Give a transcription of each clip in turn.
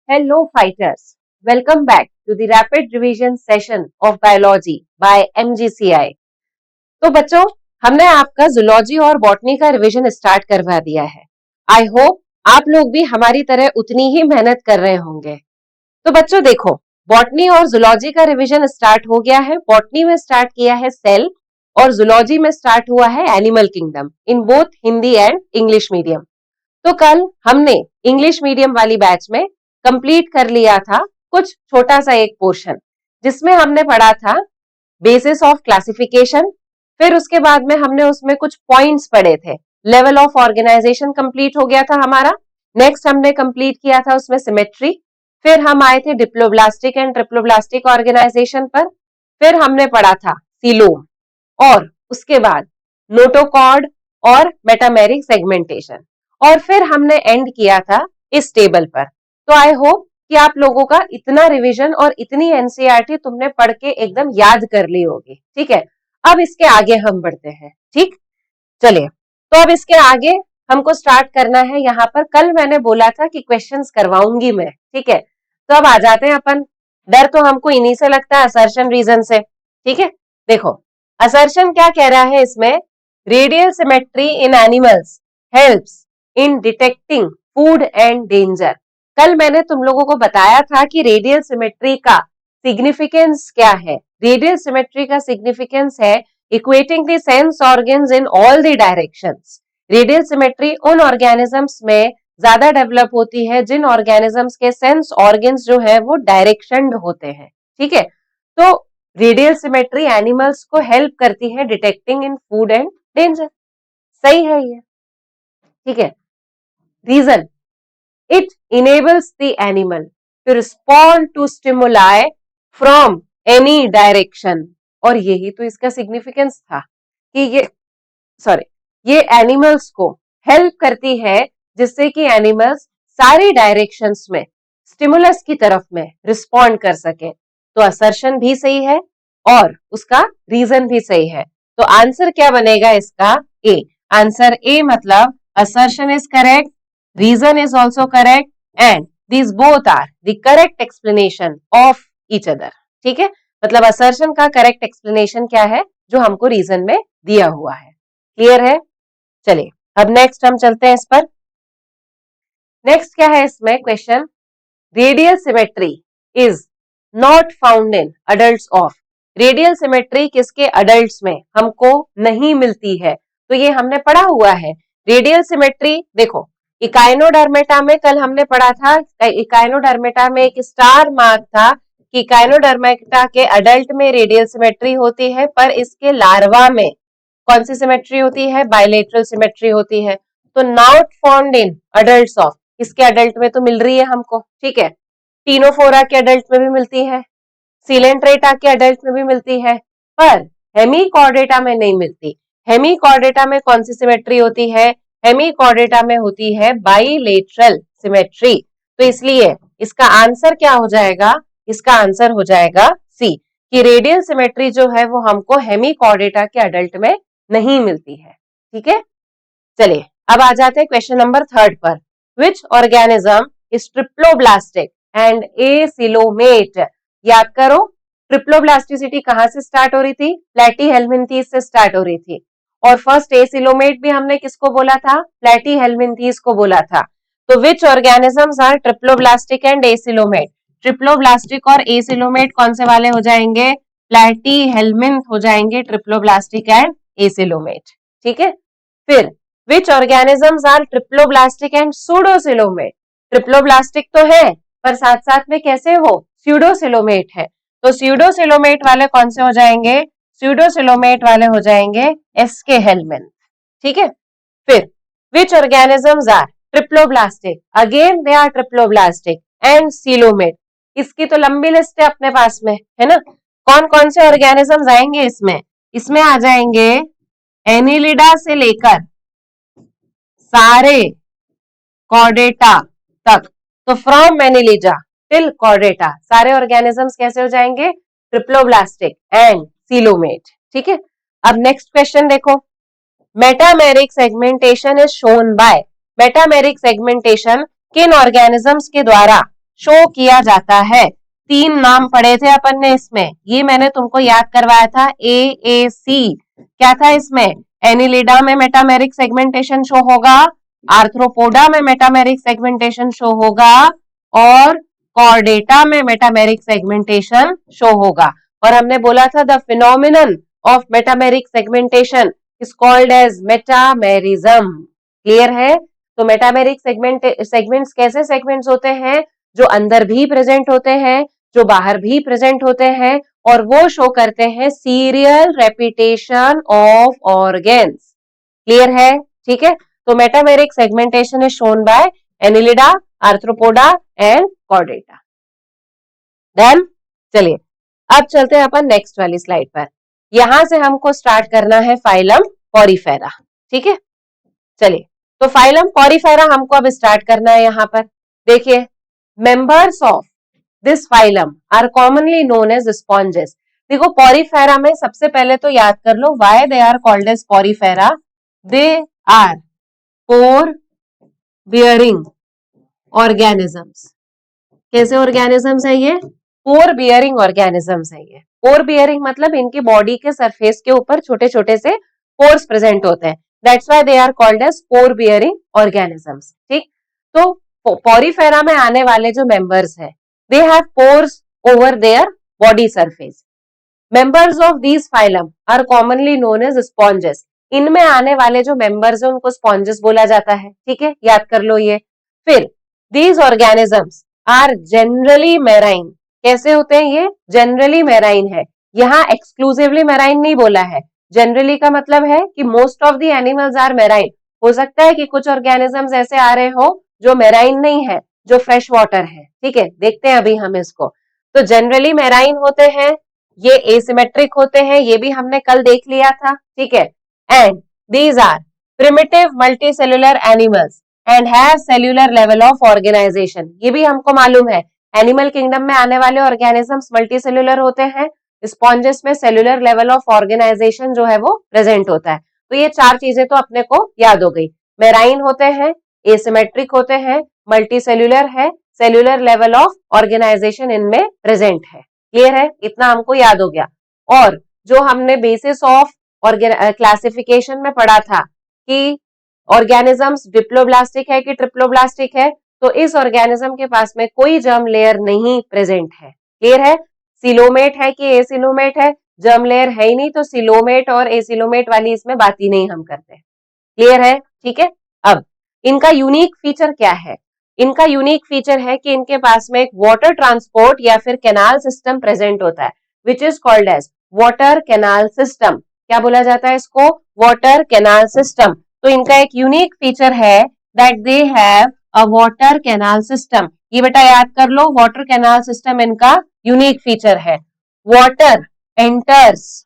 Hello fighters, welcome back to the rapid revision session of biology by MGCI। तो बच्चों, हमने आपका zoology और बॉटनी का रिवीजन स्टार्ट करवा दिया है। आई होप आप लोग भी हमारी तरह उतनी ही मेहनत कर रहे होंगे। तो बच्चों देखो, बॉटनी और जूलॉजी का रिवीजन स्टार्ट हो गया है। बॉटनी में स्टार्ट किया है सेल और जूलॉजी में स्टार्ट हुआ है animal kingdom in both Hindi and English medium. तो कल हमने इंग्लिश मीडियम वाली बैच में कंप्लीट कर लिया था कुछ छोटा सा एक पोर्शन, जिसमें हमने पढ़ा था बेसिस ऑफ क्लासिफिकेशन। फिर उसके बाद में हमने उसमें कुछ पॉइंट्स पढ़े थे। लेवल ऑफ ऑर्गेनाइजेशन कंप्लीट हो गया था हमारा। नेक्स्ट हमने कंप्लीट किया था उसमें सिमेट्री। फिर हम आए थे डिप्लोब्लास्टिक एंड ट्रिप्लोब्लास्टिक ऑर्गेनाइजेशन पर। फिर हमने पढ़ा था सीलोम और उसके बाद नोटोकॉर्ड और मेटामेरिक सेगमेंटेशन, और फिर हमने एंड किया था इस टेबल पर। तो आई होप कि आप लोगों का इतना रिवीजन और इतनी एनसीईआरटी तुमने पढ़ के एकदम याद कर ली होगी। ठीक है, अब इसके आगे हम बढ़ते हैं। ठीक, चलिए, तो अब इसके आगे हमको स्टार्ट करना है। यहाँ पर कल मैंने बोला था कि क्वेश्चंस करवाऊंगी मैं। ठीक है, तो अब आ जाते हैं अपन। डर तो हमको इन्हीं से लगता है, असर्शन रीजन से। ठीक है, देखो असर्शन क्या कह रहा है इसमें, radial symmetry in animals helps in detecting food and danger. कल मैंने तुम लोगों को बताया था कि रेडियल सिमेट्री का सिग्निफिकेंस क्या है। रेडियल सिमेट्री का सिग्निफिकेंस है equating the sense organs in all the directions. Radial symmetry उन ऑर्गेनिजम्स में ज्यादा डेवलप होती है जिन ऑर्गेनिजम्स के सेंस ऑर्गन्स जो है वो डायरेक्शन होते हैं। ठीक है, तो रेडियल सिमेट्री एनिमल्स को हेल्प करती है detecting in food and danger. सही है ये। ठीक है, reason, it enables the animal to respond to stimuli from any direction। और यही तो इसका सिग्निफिकेंस था कि ये एनिमल्स को हेल्प करती है जिससे कि एनिमल्स सारी डायरेक्शंस में स्टिमुलस की तरफ में रिस्पॉन्ड कर सके। तो असर्शन भी सही है और उसका रीजन भी सही है। तो आंसर क्या बनेगा इसका, ए। आंसर ए मतलब assertion is correct, reason is also correct and these both are the correct explanation of each other। ठीक है, मतलब assertion का correct explanation क्या है जो हमको reason में दिया हुआ है। क्लियर है? चलिए, अब नेक्स्ट हम चलते हैं इस पर। नेक्स्ट क्या है इसमें question, radial symmetry is not found in adults of. Radial symmetry किसके अडल्ट्स में हमको नहीं मिलती है, तो ये हमने पढ़ा हुआ है। रेडियल सिमेट्री देखो, इकाइनोडर्मेटा में कल हमने पढ़ा था, इकाइनोडर्मेटा में एक स्टार मार्क था कि इकाइनोडर्मेटा के अडल्ट में रेडियल सिमेट्री होती है, पर इसके लार्वा में कौन सी सिमेट्री होती है, बायलेटरल सिमेट्री होती है। तो not found in adults of, इसके अडल्ट में तो मिल रही है हमको। ठीक है, टीनोफोरा के अडल्ट में भी मिलती है, सिलेंट्रेटा के अडल्ट में भी मिलती है, पर हेमीकॉर्डेटा में नहीं मिलती। हेमीकॉर्डेटा में कौन सी सिमेट्री होती है, हेमीकॉर्डेटा में होती है बाइलेटरल सिमेट्री। तो इसलिए इसका आंसर क्या हो जाएगा, इसका आंसर हो जाएगा सी, कि रेडियल सिमेट्री जो है वो हमको हेमीकॉर्डेटा के अडल्ट में नहीं मिलती है। ठीक है, चलिए अब आ जाते हैं क्वेश्चन नंबर 3 पर। Which organism is triploblastic and acoelomate. याद करो, ट्रिप्लोब्लास्टिसिटी कहां से स्टार्ट हो रही थी, प्लैटीहेल्मिन्थीज से स्टार्ट हो रही थी। और फर्स्ट एसिलोमेट भी हमने किसको बोला था, प्लैटीहेल्मिन्थीज को बोला था। तो which organisms are triploblastic and acoelomate. Triploblastic और एसिलोमेट कौन से वाले हो जाएंगे, प्लैटीहेल्मिन्थ हो जाएंगे, ट्रिप्लोब्लास्टिक एंड एसिलोमेट। ठीक है, फिर which organisms are triploblastic and pseudocoelomate. Triploblastic तो है पर साथ साथ में कैसे वो स्यूडोसिलोमेट है। तो स्यूडोसिलोमेट वाले कौन से हो जाएंगे, स्यूडोसिलोमेट वाले हो जाएंगे एसके हेल्मिन्थ। ठीक है, फिर which organisms are triploblastic, again they are triploblastic and coelomate. इसकी तो लंबी लिस्ट है अपने पास में, है ना। कौन कौन से ऑर्गेनिजम्स आएंगे इसमें, इसमें आ जाएंगे एनिलिडा से लेकर सारे कॉर्डेटा तक। तो फ्रॉम एनिलिडा टिल कॉर्डेटा सारे ऑर्गेनिजम्स कैसे हो जाएंगे, ट्रिप्लोब्लास्टिक एंड सीलोमेट। ठीक है, अब नेक्स्ट क्वेश्चन देखो, metameric segmentation is shown bye. Metameric segmentation किन ऑर्गेनिजम्स के द्वारा शो किया जाता है। 3 नाम पढ़े थे अपन ने इसमें, ये मैंने तुमको याद करवाया था AAC। क्या था इसमें? एनिलिडा में मेटामेरिक सेगमेंटेशन शो होगा, आर्थ्रोपोडा में मेटामेरिक सेगमेंटेशन शो होगा और कॉर्डेटा में मेटामेरिक सेगमेंटेशन शो होगा। और हमने बोला था the phenomenon of metameric segmentation is called as metamerism. Clear है? तो मेटामेरिक सेगमेंट्स कैसे सेगमेंट्स होते हैं? जो अंदर भी प्रेजेंट होते हैं, जो बाहर भी प्रेजेंट होते हैं, और वो शो करते हैं serial repetition of organs. Clear है? ठीक है, तो metameric segmentation is shown by Annelida, Arthropoda and Chordata. Then चलिए अब चलते हैं अपन नेक्स्ट वाली स्लाइड पर। यहां से हमको स्टार्ट करना है फाइलम पॉरीफेरा। ठीक है, चलिए तो फाइलम पॉरीफेरा हमको अब स्टार्ट करना है। यहां पर देखिए, members of this phylum are commonly known as sponges. देखो पॉरीफेरा में सबसे पहले तो याद कर लो why they are called as Porifera. They are pore bearing organisms. कैसे ऑर्गेनिजम्स है ये? पोर बियरिंग ऑर्गेनिजम्स है ये। पोर बियरिंग मतलब इनकी बॉडी के सरफेस के ऊपर छोटे छोटे से पोर्स प्रेजेंट होते हैं, that's why they are called as pore bearing organisms. ठीक, तो पॉरीफेरा में आने वाले जो मेंबर्स हैं, they have pores over their body surface. Members of these phylum are commonly known as sponges. इनमें आने वाले जो मेंबर्स हैं उनको स्पॉन्जेस बोला जाता है। ठीक है, याद कर लो ये। फिर these organisms are generally marine. कैसे होते हैं ये? जनरली मेराइन है। यहाँ एक्सक्लूसिवली मेराइन नहीं बोला है, जनरली का मतलब है कि most of the animals are marine. हो सकता है कि कुछ ऑर्गेनिजम्स ऐसे आ रहे हो जो मेराइन नहीं है, जो फ्रेश वाटर है। ठीक है, देखते हैं अभी हम इसको। तो जनरली मेराइन होते हैं, ये एसिमेट्रिक होते हैं, ये भी हमने कल देख लिया था। ठीक है, and these are primitive multicellular animals and have cellular level of organisation. ये भी हमको मालूम है, एनिमल किंगडम में आने वाले ऑर्गेनिजम्स मल्टीसेल्युलर होते हैं, स्पॉन्जेस में सेल्युलर लेवल ऑफ ऑर्गेनाइजेशन जो है वो प्रेजेंट होता है। तो ये 4 चीजें तो अपने को याद हो गई। मेराइन होते हैं, एसिमेट्रिक होते हैं, मल्टीसेल्युलर है, सेल्युलर लेवल ऑफ ऑर्गेनाइजेशन इनमें प्रेजेंट है। क्लियर है? इतना हमको याद हो गया। और जो हमने बेसिस ऑफ क्लासिफिकेशन में पढ़ा था कि ऑर्गेनिजम्स डिप्लोब्लास्टिक है कि ट्रिप्लोब्लास्टिक है, तो इस ऑर्गेनिज्म के पास में कोई जर्म लेयर नहीं प्रेजेंट है। क्लियर है? सिलोमेट है कि एसिलोमेट है? जर्म लेयर है ही नहीं, तो सिलोमेट और एसिलोमेट वाली इसमें बात ही नहीं हम करते। क्लियर है? ठीक है, अब इनका यूनिक फीचर क्या है? इनका यूनिक फीचर है कि इनके पास में एक वाटर ट्रांसपोर्ट या फिर कैनाल सिस्टम प्रेजेंट होता है, which is called as water canal system. क्या बोला जाता है इसको? Water canal system. तो इनका एक यूनिक फीचर है that they have a water canal system. ये बेटा याद कर लो, वाटर कैनाल सिस्टम इनका यूनिक फीचर है। Water enters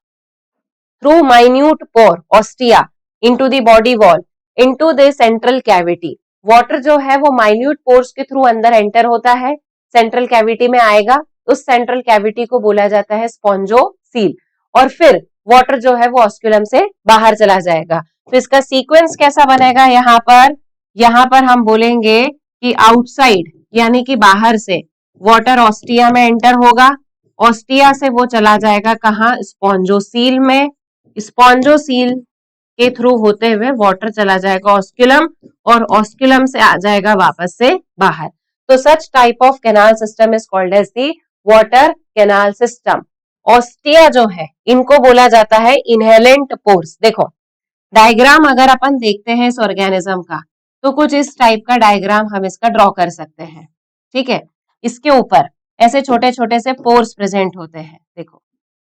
through minute pore ostia into the body wall into the central cavity. Water जो है वो माइन्यूट पोर्स के थ्रू अंदर एंटर होता है, सेंट्रल कैविटी में आएगा, उस सेंट्रल कैविटी को बोला जाता है स्पॉन्जोसील, और फिर वाटर जो है वो ऑस्क्यूलम से बाहर चला जाएगा। तो इसका सीक्वेंस कैसा बनेगा? यहाँ पर हम बोलेंगे कि आउटसाइड यानी कि बाहर से वाटर ऑस्टिया में एंटर होगा, ऑस्टिया से वो चला जाएगा कहाँ? स्पॉन्जोसील में, स्पॉन्जोसील के थ्रू होते हुए वाटर चला जाएगा ऑस्क्यूलम, और ऑस्क्यूलम से आ जाएगा वापस से बाहर। तो such type of canal system is called as the water canal system. Ostia जो है इनको बोला जाता है इनहेलेंट पोर्स। देखो डायग्राम अगर अपन देखते हैं इस ऑर्गेनिज्म का, तो कुछ इस टाइप का डायग्राम हम इसका ड्रॉ कर सकते हैं। ठीक है, इसके ऊपर ऐसे छोटे छोटे से पोर्स प्रेजेंट होते हैं। देखो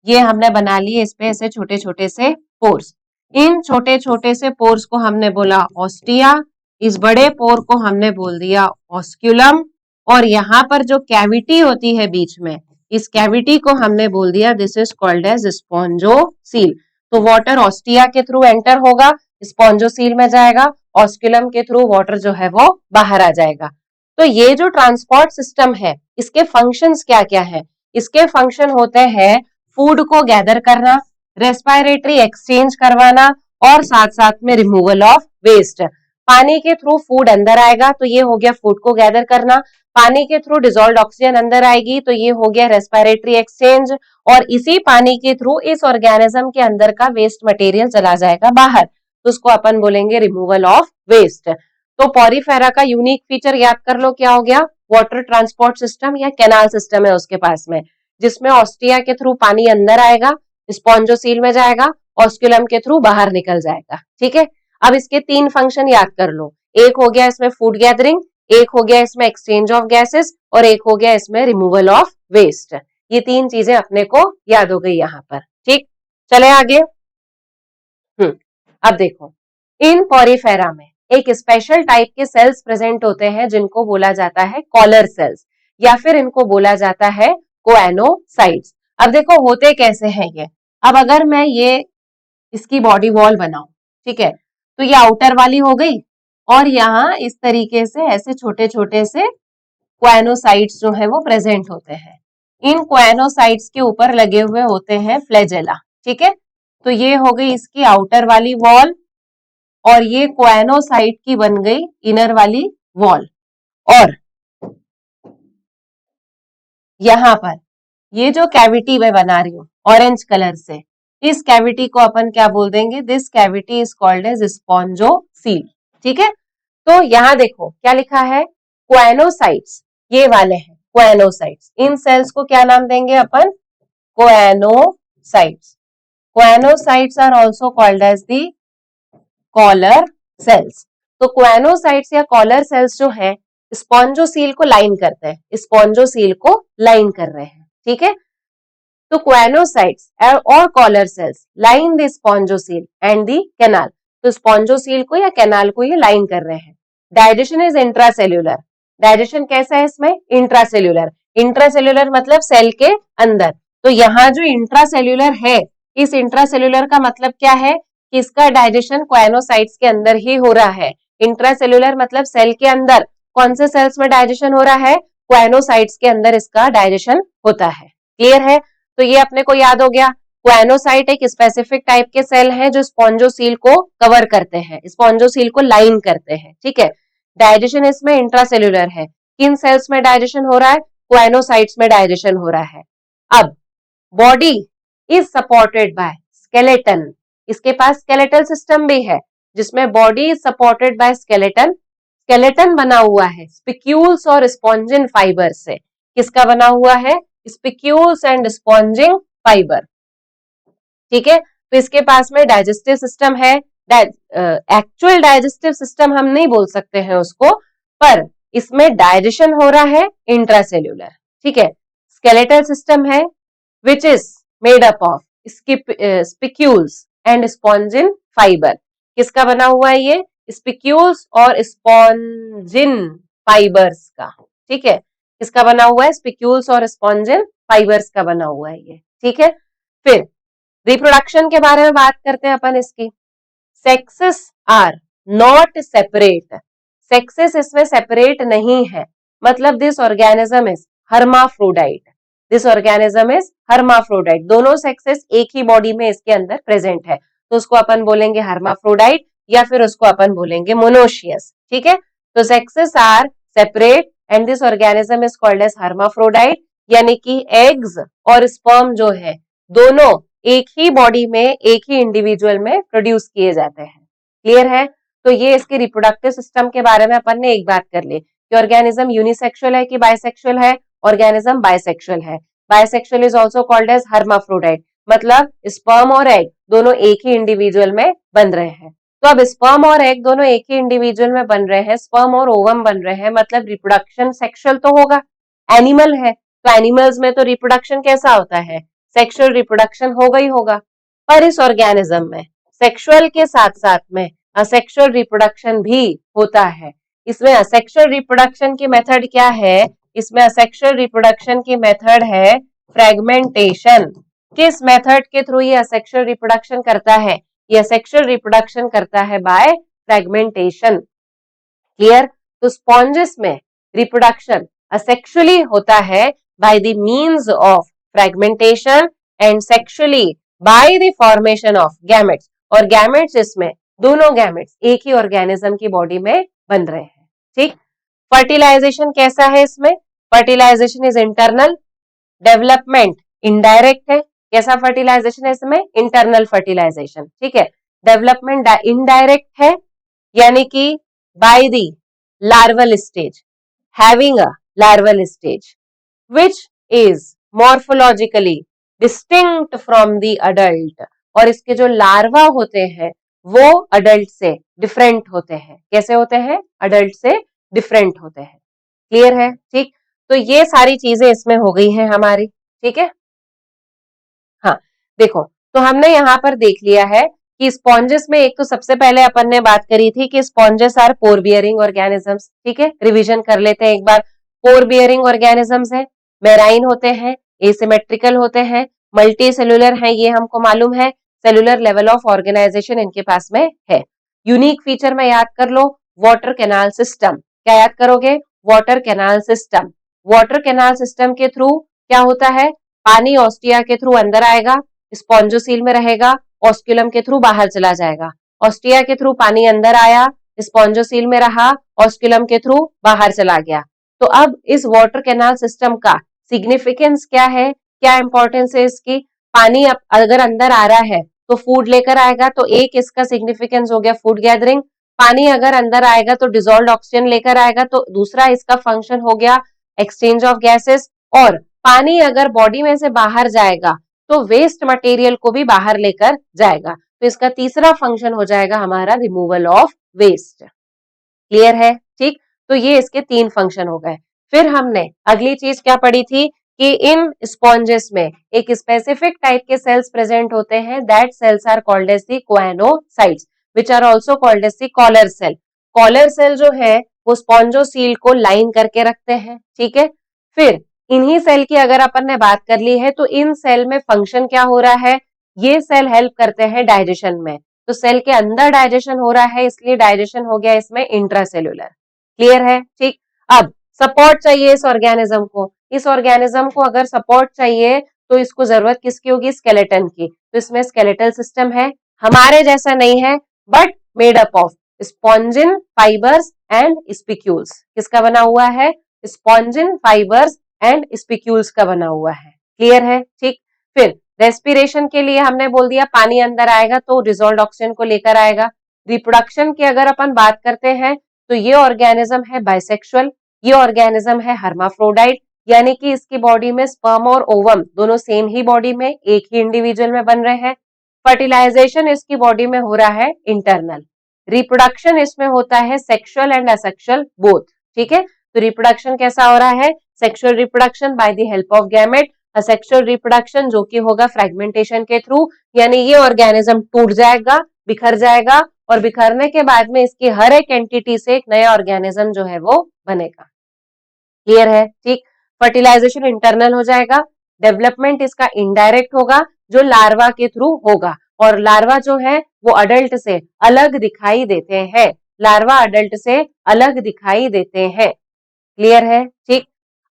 ये हमने बना लिए, इस पे ऐसे छोटे छोटे से पोर्स। इन छोटे छोटे से पोर्स को हमने बोला ऑस्टिया, इस बड़े पोर को हमने बोल दिया ऑस्क्यूलम, और यहाँ पर जो कैविटी होती है बीच में, इस कैविटी को हमने बोल दिया this is called as spongocoel. तो वाटर ऑस्टिया के थ्रू एंटर होगा, स्पॉन्जोसील में जाएगा, ऑस्क्यूलम के थ्रू वाटर जो है वो बाहर आ जाएगा। तो ये जो ट्रांसपोर्ट सिस्टम है, इसके फंक्शंस क्या क्या है? इसके फंक्शन होते हैं फूड को गैदर करना, रेस्पिरेटरी एक्सचेंज करवाना, और साथ साथ में रिमूवल ऑफ वेस्ट। पानी के थ्रू फूड अंदर आएगा तो ये हो गया फूड को गैदर करना, पानी के थ्रू डिजोल्व ऑक्सीजन अंदर आएगी तो ये हो गया रेस्पिरेटरी एक्सचेंज, और इसी पानी के थ्रू इस ऑर्गेनिज्म के अंदर का वेस्ट मटेरियल चला जाएगा बाहर, तो उसको अपन बोलेंगे रिमूवल ऑफ वेस्ट। तो पॉरीफेरा का यूनिक फीचर याद कर लो, क्या हो गया, वाटर ट्रांसपोर्ट सिस्टम या कैनाल सिस्टम है उसके पास में, जिसमें ऑस्टिया के थ्रू पानी अंदर आएगा, स्पॉन्जोसील में जाएगा, ऑस्क्यूलम के थ्रू बाहर निकल जाएगा। ठीक है, अब इसके 3 फंक्शन याद कर लो, एक हो गया इसमें फूड गैदरिंग, एक हो गया इसमें एक्सचेंज ऑफ गैसेस, और एक हो गया इसमें रिमूवल ऑफ वेस्ट। ये 3 चीजें अपने को याद हो गई यहाँ पर। ठीक, चले आगे। अब देखो, इन पॉरीफेरा में एक स्पेशल टाइप के सेल्स प्रेजेंट होते हैं जिनको बोला जाता है कॉलर सेल्स, या फिर इनको बोला जाता है कोएनोसाइट्स। अब देखो होते कैसे हैं ये, अब अगर मैं ये इसकी बॉडी वॉल बनाऊं, ठीक है, तो ये आउटर वाली हो गई, और यहाँ इस तरीके से ऐसे छोटे छोटे से कोएनोसाइट्स जो है वो प्रेजेंट होते हैं। इन कोएनोसाइट्स के ऊपर लगे हुए होते हैं फ्लैजेला। ठीक है, तो ये हो गई इसकी आउटर वाली वॉल, और ये कोएनोसाइट की बन गई इनर वाली वॉल। और यहां पर ये जो कैविटी मैं बना रही हूं ऑरेंज कलर से, इस कैविटी को अपन क्या बोल देंगे, this cavity is called as spongocoel. ठीक है, तो यहां देखो क्या लिखा है, कोएनोसाइट्स, ये वाले हैं कोएनोसाइट्स, इन सेल्स को क्या नाम देंगे अपन, choanocytes. Choanocytes are also called as the collar cells. तो कोएनोसाइट्स या कॉलर सेल्स जो है स्पॉन्जोसील को लाइन करते हैं, स्पॉन्जोसील को लाइन कर रहे हैं। ठीक है, तो कोएनोसाइट्स और collar cells line the spongocoel and the canal, तो स्पॉन्जोसील को या कैनाल को ये लाइन कर रहे हैं। डाइजेशन इज इंट्रासेल्यूलर, डाइजेशन कैसा है इसमें, इंट्रासेल्यूलर, इंट्रासेल्यूलर मतलब सेल के अंदर, तो यहाँ जो इंट्रासेल्यूलर है, इस इंट्रासेल्यूलर का मतलब क्या है कि इसका डाइजेशन कोएनोसाइट्स के अंदर ही हो रहा है। इंट्रासेल्यूलर मतलब सेल के अंदर, कौन से सेल्स में डाइजेशन हो रहा है, कोएनोसाइट्स के अंदर इसका डाइजेशन होता है। क्लियर है, तो ये अपने को याद हो गया, कोएनोसाइट एक स्पेसिफिक टाइप के सेल हैं जो स्पॉन्जोसील को कवर करते हैं, स्पॉन्जोसील को लाइन करते हैं। ठीक है, डाइजेशन इसमें इंट्रासेल्यूलर है, किन सेल्स में डाइजेशन हो रहा है, कोएनोसाइट्स में डाइजेशन हो रहा है। अब body is supported by skeleton, इसके पास स्केलेटल सिस्टम भी है जिसमें body is supported by skeleton, skeleton बना हुआ है स्पिक्यूल्स और स्पॉन्जिन फाइबर से। किसका बना हुआ है, स्पिक्यूल्स एंड स्पॉन्जिंग फाइबर। ठीक है, तो इसके पास में डाइजेस्टिव सिस्टम है, एक्चुअल डाइजेस्टिव सिस्टम हम नहीं बोल सकते हैं उसको, पर इसमें डाइजेशन हो रहा है इंट्रासेल्यूलर। ठीक है, स्केलेटल सिस्टम है which is made up of spicules and spongin fibre. किसका बना हुआ है ये, स्पिक्यूल्स और स्पॉन्जिन फाइबर्स का। ठीक है, किसका बना हुआ है, स्पिक्यूल्स और स्पॉन्जिन फाइबर्स का बना हुआ है ये। ठीक है, फिर रिप्रोडक्शन के बारे में बात करते हैं अपन इसकी। Sexes are not separate, sexes इसमें सेपरेट नहीं है, मतलब this organism is hermaphrodite, this organism is hermaphrodite, दोनों सेक्सेस एक ही बॉडी में इसके अंदर प्रेजेंट है, तो उसको अपन बोलेंगे हर्माफ्रोडाइट या फिर उसको अपन बोलेंगे मोनोशियस। ठीक है, तो sexes are separate and this organism is called as hermaphrodite, यानी कि एग्स और स्पर्म जो है दोनों एक ही बॉडी में एक ही इंडिविजुअल में प्रोड्यूस किए जाते हैं। क्लियर है, तो ये इसके रिप्रोडक्टिव सिस्टम के बारे में अपन ने एक बात कर ली कि ऑर्गेनिज्म यूनिसेक्सुअल है कि बाइसेक्सुअल है, ऑर्गेनिज्म बाइसेक्सुअल है। Bisexual is also called as hermaphrodite, मतलब स्पर्म और एग दोनों एक ही इंडिविजुअल में बन रहे हैं। तो अब स्पर्म और एग दोनों एक ही इंडिविजुअल में बन रहे हैं, स्पर्म और ओवम बन रहे हैं, मतलब रिप्रोडक्शन सेक्सुअल तो होगा, एनिमल है तो एनिमल्स में तो रिप्रोडक्शन कैसा होता है, सेक्सुअल रिप्रोडक्शन होगा ही होगा। पर इस ऑर्गेनिज्म में सेक्सुअल के साथ साथ में असेक्सुअल रिप्रोडक्शन भी होता है। इसमें असेक्सुअल रिप्रोडक्शन की मेथड क्या है, इसमें असेक्सुअल रिप्रोडक्शन की मेथड है फ्रेगमेंटेशन। किस मेथड के थ्रू ये असेक्सुअल रिप्रोडक्शन करता है, ये असेक्सुअल रिप्रोडक्शन करता है बाय फ्रेगमेंटेशन। क्लियर, तो स्पॉन्जेस में रिप्रोडक्शन असेक्सुअली होता है by the means of fragmentation and sexually by the formation of gametes, और गैमेट्स इसमें दोनों गैमेट्स एक ही ऑर्गेनिज्म की बॉडी में बन रहे हैं। ठीक, फर्टिलाइजेशन कैसा है इसमें? Fertilisation is internal, development indirect है। कैसा फर्टिलाइजेशन है इसमें? Internal fertilisation. ठीक है, डेवलपमेंट इनडायरेक्ट है, यानी कि by the larval stage, having a larval stage which is morphologically distinct from the adult, और इसके जो लार्वा होते हैं वो अडल्ट से डिफरेंट होते हैं। कैसे होते हैं? अडल्ट से डिफरेंट होते हैं। क्लियर है? ठीक, तो ये सारी चीजें इसमें हो गई हैं हमारी। ठीक है, हाँ देखो, तो हमने यहाँ पर देख लिया है कि स्पॉन्जेस में एक तो सबसे पहले अपन ने बात करी थी कि sponges are pore bearing organisms. ठीक है, रिवीजन कर लेते हैं एक बार। पोर बियरिंग ऑर्गेनिजम्स है, मेराइन होते हैं, एसिमेट्रिकल होते हैं, मल्टी सेलुलर है, ये हमको मालूम है। सेलुलर लेवल ऑफ ऑर्गेनाइजेशन इनके पास में है। यूनिक फीचर में याद कर लो, वाटर कैनाल सिस्टम। क्या याद करोगे? Water canal system. Water canal system के थ्रू क्या होता है? पानी ऑस्टिया के थ्रू अंदर आएगा, स्पॉन्जोसील में रहेगा, ऑस्क्यूलम के थ्रू बाहर चला जाएगा। ऑस्टिया के थ्रू पानी अंदर आया, स्पॉन्जोसील में रहा, ऑस्क्यूलम के थ्रू बाहर चला गया। तो अब इस वाटर कैनाल सिस्टम का सिग्निफिकेंस क्या है, क्या इंपॉर्टेंस है इसकी? पानी अगर अंदर आ रहा है तो फूड लेकर आएगा, तो एक इसका सिग्निफिकेंस हो गया फूड गैदरिंग। पानी अगर अंदर आएगा तो डिजोल्व ऑक्सीजन लेकर आएगा, तो दूसरा इसका फंक्शन हो गया एक्सचेंज ऑफ गैसेस। और पानी अगर बॉडी में से बाहर जाएगा तो वेस्ट मटेरियल को भी बाहर लेकर जाएगा, तो इसका तीसरा फंक्शन हो जाएगा हमारा रिमूवल ऑफ वेस्ट। क्लियर है? ठीक, तो ये इसके 3 फंक्शन हो गए। फिर हमने अगली चीज क्या पढ़ी थी कि इन स्पॉन्जेस में एक स्पेसिफिक टाइप के सेल्स प्रेजेंट होते हैं, that cells are called as the choanocytes which are also called as the collar cell. Collar cell जो है वो स्पॉन्जोसील को लाइन करके रखते हैं। ठीक है, फिर इन्हीं सेल की अगर अपन ने बात कर ली है तो इन सेल में फंक्शन क्या हो रहा है? ये सेल हेल्प करते हैं डाइजेशन में, तो सेल के अंदर डाइजेशन हो रहा है, इसलिए डाइजेशन हो गया इसमें इंट्रासेल्युलर। क्लियर है? ठीक, अब सपोर्ट चाहिए इस ऑर्गेनिज्म को। इस ऑर्गेनिज्म को अगर सपोर्ट चाहिए तो इसको जरूरत किसकी होगी? स्केलेटन की। तो इसमें स्केलेटल सिस्टम है, हमारे जैसा नहीं है, but made up of spongin fibres and spicules. किसका बना हुआ है? स्पॉन्जिन फाइबर्स एंड स्पिक्यूल्स का बना हुआ है। क्लियर है? ठीक, फिर रेस्पिरेशन के लिए हमने बोल दिया पानी अंदर आएगा तो डिसॉल्व्ड ऑक्सीजन को लेकर आएगा। रिप्रोडक्शन की अगर अपन बात करते हैं तो ये ऑर्गेनिज्म है बाइसेक्सुअल, ये ऑर्गेनिज्म है हर्माफ्रोडाइट, यानी कि इसकी बॉडी में स्पर्म और ओवम दोनों सेम ही बॉडी में एक ही इंडिविजुअल में बन रहे हैं। फर्टिलाइजेशन इसकी बॉडी में हो रहा है इंटरनल। रिप्रोडक्शन इसमें होता है सेक्सुअल एंड असेक्सुअल बोथ। ठीक है, तो रिप्रोडक्शन कैसा हो रहा है? Sexual reproduction by the help of gamete, asexual reproduction जो कि होगा फ्रेगमेंटेशन के थ्रू, यानी ये ऑर्गेनिज्म टूट जाएगा, बिखर जाएगा, और बिखरने के बाद में इसकी हर एक एंटिटी से एक नया ऑर्गेनिज्म जो है वो बनेगा। क्लियर है? ठीक, फर्टिलाइजेशन इंटरनल हो जाएगा, डेवलपमेंट इसका इनडायरेक्ट होगा जो लार्वा के थ्रू होगा, और लार्वा जो है वो अडल्ट से अलग दिखाई देते हैं। लार्वा अडल्ट से अलग दिखाई देते हैं। क्लियर है? ठीक,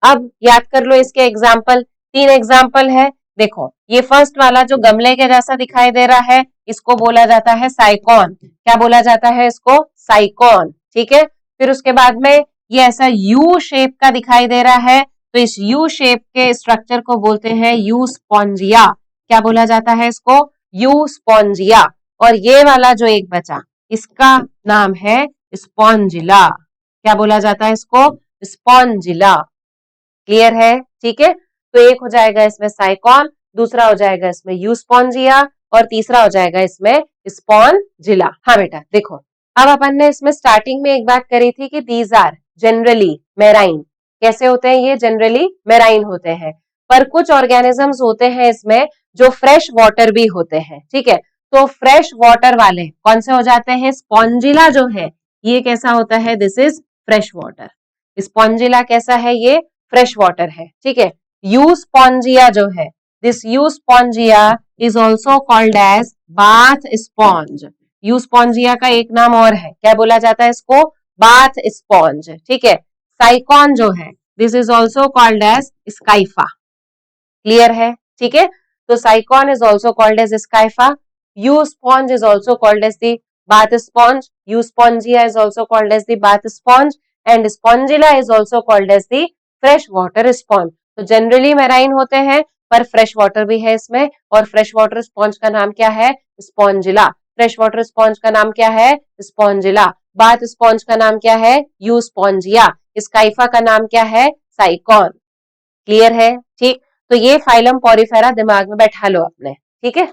अब याद कर लो इसके एग्जाम्पल। 3 एग्जाम्पल है। देखो, ये फर्स्ट वाला जो गमले के जैसा दिखाई दे रहा है इसको बोला जाता है साइकॉन। क्या बोला जाता है इसको? साइकॉन। ठीक है, फिर उसके बाद में ये ऐसा यू शेप का दिखाई दे रहा है, तो इस यू शेप के स्ट्रक्चर को बोलते हैं यू स्पॉन्जिया। क्या बोला जाता है इसको? You Spongia. और ये वाला जो एक बचा इसका नाम है स्पॉन्जिला। क्या बोला जाता है इसको? स्पॉन्जिला। क्लियर है? ठीक है, तो एक हो जाएगा इसमें साइकॉन, दूसरा हो जाएगा इसमें यूस्पॉन्जिया, और तीसरा हो जाएगा इसमें स्पॉन्जिला। हाँ बेटा देखो, अब अपन ने इसमें स्टार्टिंग में एक बात करी थी कि दीज आर जनरली मेराइन। कैसे होते हैं ये? जनरली मेराइन होते हैं, पर कुछ ऑर्गेनिजम्स होते हैं इसमें जो फ्रेश वाटर भी होते हैं। ठीक है, तो फ्रेश वाटर वाले कौन से हो जाते हैं? स्पॉन्जिला जो है ये कैसा होता है? This is fresh water. Spongilla कैसा है? ये फ्रेश वाटर है। ठीक है, यूस्पॉन्जिया जो है, this Euspongia is also called as bath sponge. Euspongia का एक नाम और है, क्या बोला जाता है इसको? Bath sponge. ठीक है, साइकॉन जो है this is also called as Scypha. Clear है? ठीक है, तो Sycon is also called as Scypha, Euspongia is also called as the bath sponge. Euspongia is also called as the bath sponge and spongilla is also called as the fresh water sponge. तो generally marine होते हैं पर fresh water भी है इसमें, और fresh water sponge का नाम क्या है? स्पॉन्जिला। फ्रेश वाटर स्पॉन्ज का नाम क्या है? स्पॉन्जिला। बाथ स्पॉन्ज का नाम क्या है? यूस्पॉन्जिया। स्काइफा का नाम क्या है? साइकॉन। क्लियर है? ठीक, तो ये फाइलम पॉरीफेरा दिमाग में बैठा लो अपने, ठीक है।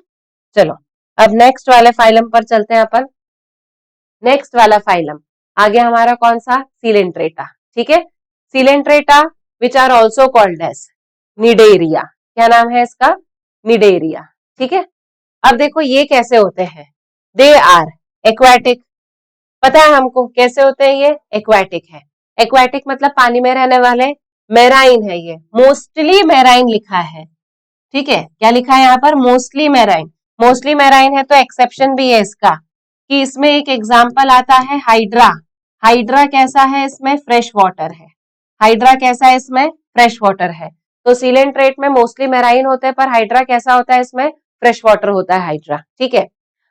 चलो अब नेक्स्ट वाले फाइलम पर चलते हैं अपन। नेक्स्ट वाला फाइलम आ गया हमारा कौन सा? सीलेंट्रेटा, ठीक है। Coelenterata which are also called as Cnidaria. क्या नाम है इसका? निडेरिया, ठीक है। अब देखो ये कैसे होते हैं? They are aquatic. पता है हमको कैसे होते हैं ये? एक्वाटिक है। एक्वाटिक मतलब पानी में रहने वाले। मेराइन है ये, मोस्टली मेराइन लिखा है, ठीक है। क्या लिखा है यहाँ पर? Mostly marine. मोस्टली मेराइन है तो एक्सेप्शन भी है इसका, कि इसमें एक एग्जाम्पल आता है हाइड्रा। हाइड्रा कैसा है? इसमें फ्रेश वाटर है। हाइड्रा कैसा है? इसमें फ्रेश वाटर है। तो सीलेंट्रेट में मोस्टली मेराइन होते हैं, पर हाइड्रा कैसा होता है? इसमें फ्रेश वाटर होता है हाइड्रा, ठीक है।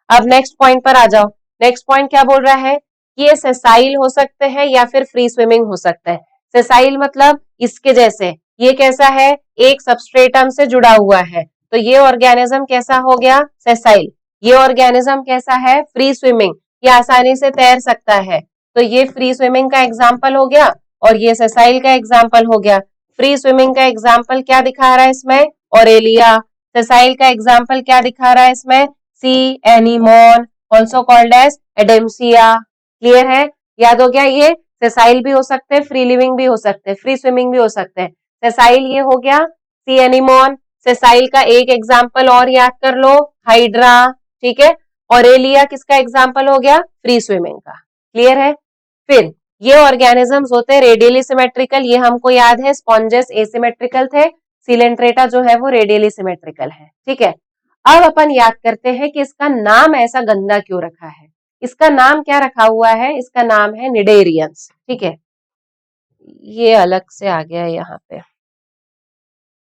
अब नेक्स्ट पॉइंट पर आ जाओ। नेक्स्ट पॉइंट क्या बोल रहा है? कि ये सेसाइल हो सकते हैं या फिर फ्री स्विमिंग हो सकते हैं। सेसाइल मतलब इसके जैसे, ये कैसा है? एक सबस्ट्रेटम से जुड़ा हुआ है, तो ये ऑर्गेनिज्म कैसा हो गया? सेसाइल। ये ऑर्गेनिज्म कैसा है? फ्री स्विमिंग, ये आसानी से तैर सकता है, तो ये फ्री स्विमिंग का एग्जाम्पल हो गया और ये सेसाइल का एग्जाम्पल हो गया। फ्री स्विमिंग का एग्जाम्पल क्या दिखा रहा है इसमें? ऑरेलिया। सेसाइल का एग्जाम्पल क्या दिखा रहा है इसमें? Sea anemone, also called as Adamsia. Clear है? याद हो गया? ये सेसाइल भी हो सकते हैं, फ्री लिविंग भी हो सकते हैं, फ्री स्विमिंग भी हो सकते हैं। सेसाइल ये हो गया, सी एनीमोन। सेसाइल का एक एग्जाम्पल और याद कर लो, हाइड्रा, ठीक है। ऑरेलिया किसका एग्जाम्पल हो गया? फ्री स्विमिंग का। क्लियर है? फिर ये ऑर्गेनिजम्स होते हैं रेडियली सिमेट्रिकल, ये हमको याद है। स्पॉन्जेस एसिमेट्रिकल थे, सीलेंट्रेटा जो है वो रेडियली सिमेट्रिकल है, ठीक है। अब अपन याद करते हैं कि इसका नाम ऐसा गंदा क्यों रखा है। इसका नाम क्या रखा हुआ है? इसका नाम है निडेरियंस, ठीक है। ये अलग से आ गया यहाँ पे,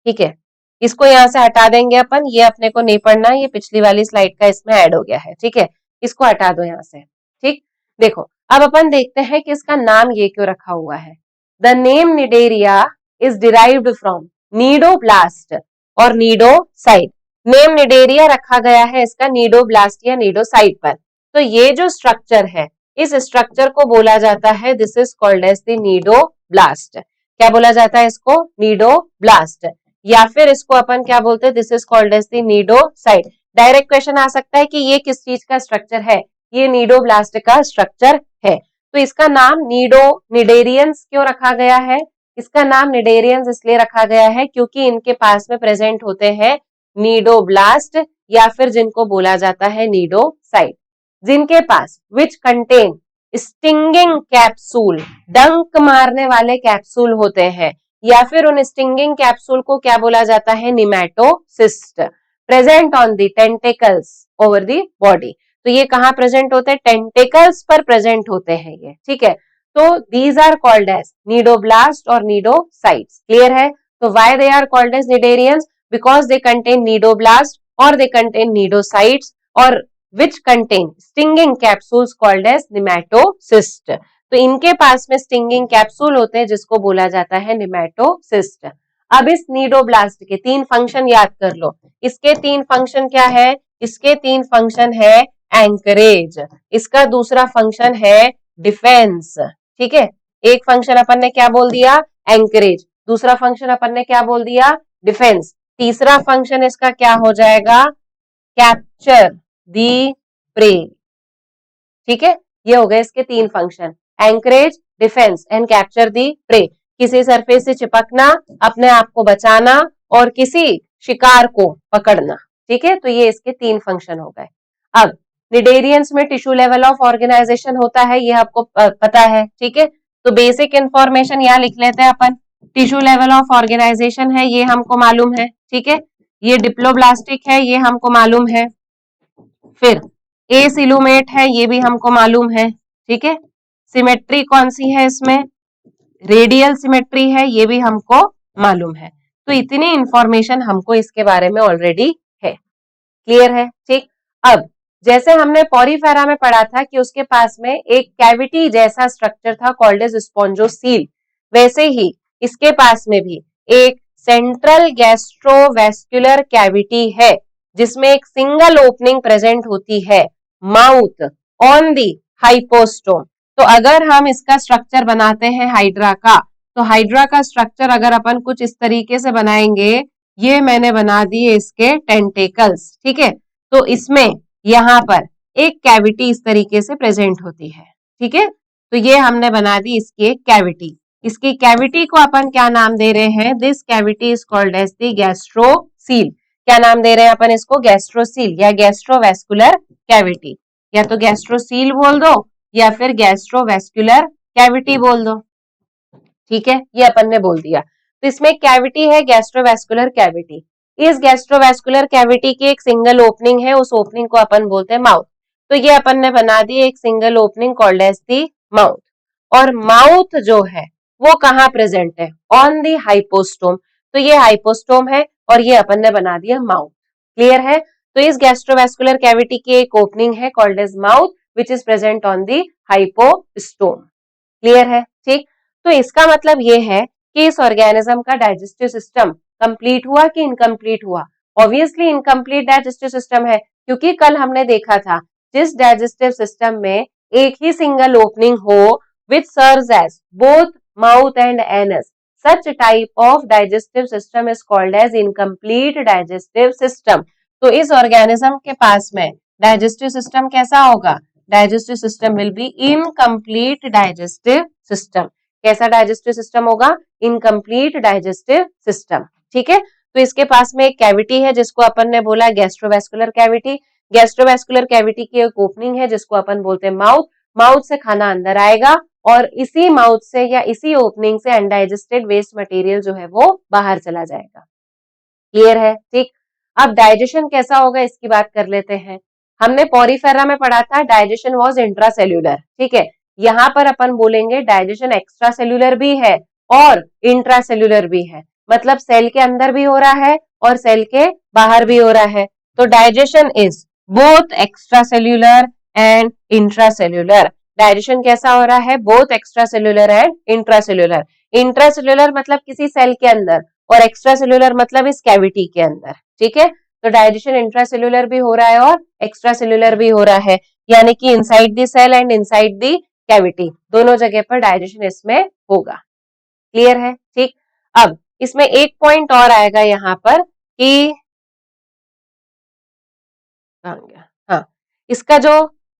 ठीक है। इसको यहाँ से हटा देंगे अपन, ये अपने को नहीं पढ़ना, ये पिछली वाली स्लाइड का इसमें ऐड हो गया है, ठीक है। इसको हटा दो यहाँ से, ठीक। देखो अब अपन देखते हैं कि इसका नाम ये क्यों रखा हुआ है। The name Cnidaria is derived from cnidoblast और नीडोसाइट। नेम निडेरिया रखा गया है इसका नीडोब्लास्ट या नीडोसाइट पर। तो ये जो स्ट्रक्चर है, इस स्ट्रक्चर को बोला जाता है, this is called as the cnidoblast. क्या बोला जाता है इसको? नीडोब्लास्ट। या फिर इसको अपन क्या बोलते हैं? This is called as the cnidocyte. Direct question आ सकता है कि ये किस चीज का स्ट्रक्चर है? ये नीडोब्लास्ट का स्ट्रक्चर है। तो इसका नाम निडेरियंस क्यों रखा गया है? इसका नाम निडेरियंस इसलिए रखा गया है क्योंकि इनके पास में प्रेजेंट होते हैं नीडोब्लास्ट या फिर जिनको बोला जाता है नीडोसाइट, जिनके पास विच कंटेन स्टिंगिंग कैप्सूल, डंक मारने वाले कैप्सूल होते हैं, या फिर उन स्टिंगिंग कैप्सूल को क्या बोला जाता है? Nematocyst, present on the tentacles over the body. तो ये कहाँ प्रेजेंट होते हैं? टेंटेकल्स पर प्रेजेंट होते हैं ये, ठीक है। तो these are called as cnidoblast और नीडोसाइट्स। क्लियर है? तो why they are called as cnidarians? Because they contain cnidoblast और दे कंटेन नीडोसाइट्स और which contain stinging capsules called as nematocyst। तो इनके पास में स्टिंगिंग कैप्सूल होते हैं जिसको बोला जाता है निमेटोसिस्ट। अब इस नीडोब्लास्ट के 3 फंक्शन याद कर लो। इसके 3 फंक्शन क्या है? इसके 3 फंक्शन है एंकरेज, इसका दूसरा फंक्शन है डिफेंस, ठीक है। एक फंक्शन अपन ने क्या बोल दिया? एंकरेज। दूसरा फंक्शन अपन ने क्या बोल दिया? डिफेंस। तीसरा फंक्शन इसका क्या हो जाएगा? कैप्चर दी प्रे, ठीक है। ये हो गए इसके 3 function, anchorage, defence and capture the prey. किसी सरफेस से चिपकना, अपने आप को बचाना और किसी शिकार को पकड़ना, ठीक है। तो ये इसके 3 फंक्शन हो गए। अब निडेरियंस में टिश्यू लेवल ऑफ ऑर्गेनाइजेशन होता है, ये आपको पता है, ठीक है। तो बेसिक इंफॉर्मेशन यहाँ लिख लेते हैं अपन। टिश्यू लेवल ऑफ ऑर्गेनाइजेशन है, ये हमको मालूम है, ठीक है। ये डिप्लोब्लास्टिक है, ये हमको मालूम है। फिर एसिलुमेट है, ये भी हमको मालूम है, ठीक है। सिमेट्री कौन सी है इसमें? रेडियल सिमेट्री है, ये भी हमको मालूम है। तो इतनी इंफॉर्मेशन हमको इसके बारे में ऑलरेडी है। क्लियर है? ठीक। अब जैसे हमने पॉरीफेरा में पढ़ा था कि उसके पास में एक कैविटी जैसा स्ट्रक्चर था कॉल्ड एज स्पॉन्जोसील, वैसे ही इसके पास में भी एक सेंट्रल गैस्ट्रोवेस्कुलर कैविटी है जिसमें एक सिंगल ओपनिंग प्रेजेंट होती है, माउथ ऑन दी हाइपोस्टोम। तो अगर हम इसका स्ट्रक्चर बनाते हैं हाइड्रा का, तो हाइड्रा का स्ट्रक्चर अगर अपन कुछ इस तरीके से बनाएंगे, ये मैंने बना दिए इसके टेंटेकल्स, ठीक है। तो इसमें यहाँ पर एक कैविटी इस तरीके से प्रेजेंट होती है, ठीक है। तो ये हमने बना दी इसकी एक कैविटी। इसकी कैविटी को अपन क्या नाम दे रहे हैं? This cavity is called as the gastrocoel. क्या नाम दे रहे हैं अपन इसको? गैस्ट्रोसील या गैस्ट्रोवेस्कुलर कैविटी। या तो गैस्ट्रोसील बोल दो या फिर गैस्ट्रोवेस्कुलर कैविटी बोल दो, ठीक है। ये अपन ने बोल दिया। तो इसमें कैविटी है गैस्ट्रोवेस्कुलर कैविटी। इस गैस्ट्रोवेस्कुलर कैविटी की एक सिंगल ओपनिंग है, उस ओपनिंग को अपन बोलते हैं माउथ। तो ये अपन ने बना दी एक single opening called as the mouth. और माउथ जो है वो कहाँ प्रेजेंट है? On the hypostome. तो ये हाइपोस्टोम है और ये अपन ने बना दिया माउथ। क्लियर है? तो इस गैस्ट्रोवेस्कुलर कैविटी की एक ओपनिंग है called as mouth which is present on the hypostome. Clear है? ठीक। तो इसका मतलब ये है कि इस ऑर्गेनिज्म का डाइजेस्टिव सिस्टम कंप्लीट हुआ कि इनकम्प्लीट हुआ? ऑब्वियसली इनकम्प्लीट डाइजेस्टिव सिस्टम है, क्योंकि कल हमने देखा था जिस डाइजेस्टिव सिस्टम में एक ही सिंगल ओपनिंग हो which serves as both mouth and anus, such type of digestive system is called as incomplete digestive system। तो इस ऑर्गेनिज्म के पास में डाइजेस्टिव सिस्टम कैसा होगा? Digestive system will be incomplete digestive system. कैसा डाइजेस्टिव सिस्टम होगा? Incomplete digestive system, ठीक है। तो इसके पास में एक कैविटी है जिसको अपन ने बोला गैस्ट्रोवेस्कुलर कैविटी। गैस्ट्रोवेस्कुलर कैविटी की एक ओपनिंग है जिसको अपन बोलते हैं माउथ। माउथ से खाना अंदर आएगा और इसी माउथ से या इसी ओपनिंग से अनडाइजेस्टेड वेस्ट मटेरियल जो है वो बाहर चला जाएगा। क्लियर है? ठीक। अब डाइजेशन कैसा होगा इसकी बात कर लेते हैं। हमने पॉरीफेरा में पढ़ा था डाइजेशन वाज इंट्रासेल्यूलर, ठीक है। यहाँ पर अपन बोलेंगे डाइजेशन एक्स्ट्रा सेल्यूलर भी है और इंट्रासेल्यूलर भी है, मतलब सेल के अंदर भी हो रहा है और सेल के बाहर भी हो रहा है। तो digestion is both extra cellular and intracellular. Digestion कैसा हो रहा है? Both extra cellular and intracellular. Intracellular मतलब किसी सेल के अंदर और एक्स्ट्रा सेल्यूलर मतलब इस कैविटी के अंदर, ठीक है। तो डाइजेशन इंट्रासेल्यूलर भी हो रहा है और एक्स्ट्रा सेल्यूलर भी हो रहा है, यानी कि inside the cell and inside the cavity, दोनों जगह पर डाइजेशन इसमें होगा। क्लियर है? ठीक। अब इसमें एक पॉइंट और आएगा यहाँ पर कि हाँ, इसका जो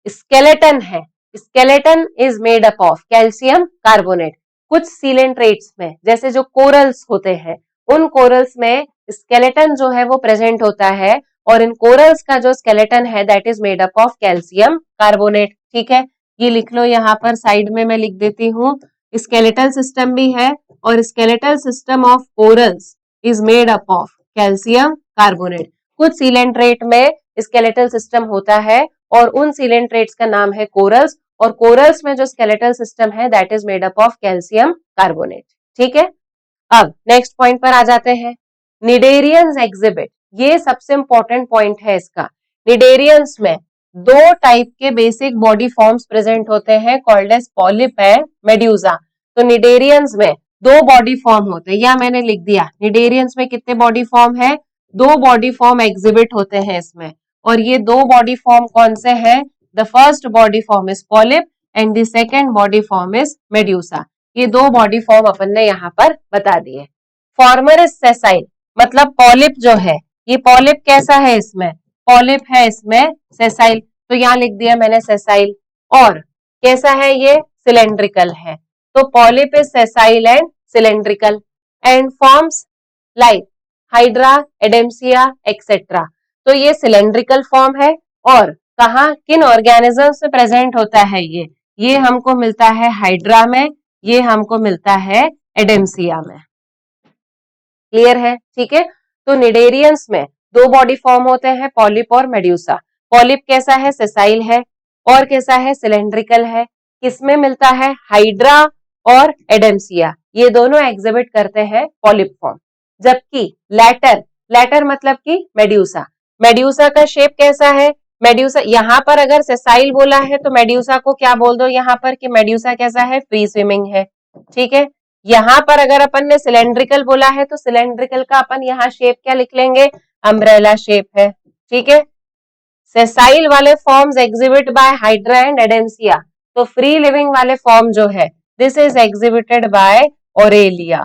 स्केलेटन है, skeleton is made up of calcium carbonate. कुछ सीलेंट्रेट्स में जैसे जो कोरल्स होते हैं, उन कोरल्स में स्केलेटन जो है वो प्रेजेंट होता है और इन कोरल्स का जो स्केलेटन है that is made up of calcium carbonate, ठीक है। ये लिख लो, यहाँ पर साइड में मैं लिख देती हूँ। स्केलेटल सिस्टम भी है और skeletal system of corals is made up of calcium carbonate. कुछ सीलेंट्रेट में स्केलेटल सिस्टम होता है और उन सीलेंट्रेट्स का नाम है कोरल्स, और कोरल्स में जो स्केलेटल सिस्टम है that is made up of calcium carbonate, ठीक है। अब नेक्स्ट पॉइंट पर आ जाते हैं। निडेरियंस एग्जिबिट, ये सबसे इंपॉर्टेंट पॉइंट है इसका। निडेरियंस में दो टाइप के बेसिक बॉडी फॉर्म्स प्रेजेंट होते हैं called as polyp and medusa. तो निडेरियंस में दो बॉडी फॉर्म होते हैं, या मैंने लिख दिया निडेरियंस में कितने बॉडी फॉर्म है? दो बॉडी फॉर्म एग्जिबिट होते हैं इसमें, और ये दो बॉडी फॉर्म कौन से हैं? The first body form is polyp and the second body form is medusa. ये दो बॉडी फॉर्म अपन ने यहाँ पर बता दिए। फॉर्मर इज सेसाइल, मतलब पॉलिप जो है, ये पॉलिप कैसा है? इसमें पॉलिप है इसमें सेसाइल, तो यहाँ लिख दिया मैंने सेसाइल। और कैसा है? ये सिलेंड्रिकल है। तो polyp is sessile and cylindrical and forms like hydra, एडेम्सिया etcetera. तो ये सिलेंड्रिकल फॉर्म है और कहाँ, किन ऑर्गेनिज्म से प्रेजेंट होता है? ये हमको मिलता है हाइड्रा में, ये हमको मिलता है एडेम्सिया में। क्लियर है? ठीक है। तो निडेरियंस में दो बॉडी फॉर्म होते हैं, पॉलिप और मेड्यूसा। पॉलिप कैसा है? सेसाइल है। और कैसा है? सिलेंड्रिकल है। किसमें मिलता है? हाइड्रा और एडेम्सिया, ये दोनों एग्जिबिट करते हैं पॉलिप फॉर्म। जबकि लैटर, लैटर मतलब कि मेड्यूसा, मेड्यूसा का शेप कैसा है? मेड्यूसा, यहाँ पर अगर सेसाइल बोला है तो मेड्यूसा को क्या बोल दो यहाँ पर कि मेड्यूसा कैसा है, फ्री स्विमिंग है, ठीक है। यहाँ पर अगर अपन ने सिलेंड्रिकल बोला है तो सिलेंड्रिकल का अपन यहाँ शेप क्या लिख लेंगे, अम्ब्रेला शेप है, ठीक है। सेसाइल वाले forms exhibit by Hydra and Adamsia, तो फ्री लिविंग वाले फॉर्म जो है this is exhibited by Aurelia.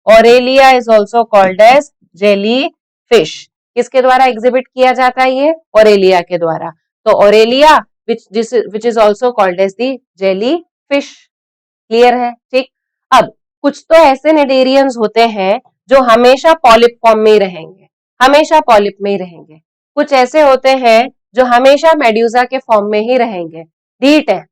Aurelia is also called as jelly fish. किसके द्वारा एग्जिबिट किया जाता है ये, ओरेलिया के द्वारा। तो Aurelia which is also called as the jellyfish. Clear है, ठीक। अब कुछ तो ऐसे निडेरियंस होते हैं जो हमेशा पॉलिप फॉर्म में ही रहेंगे, हमेशा पॉलिप में ही रहेंगे। कुछ ऐसे होते हैं जो हमेशा मेड्यूसा के फॉर्म में ही रहेंगे। ठीक है,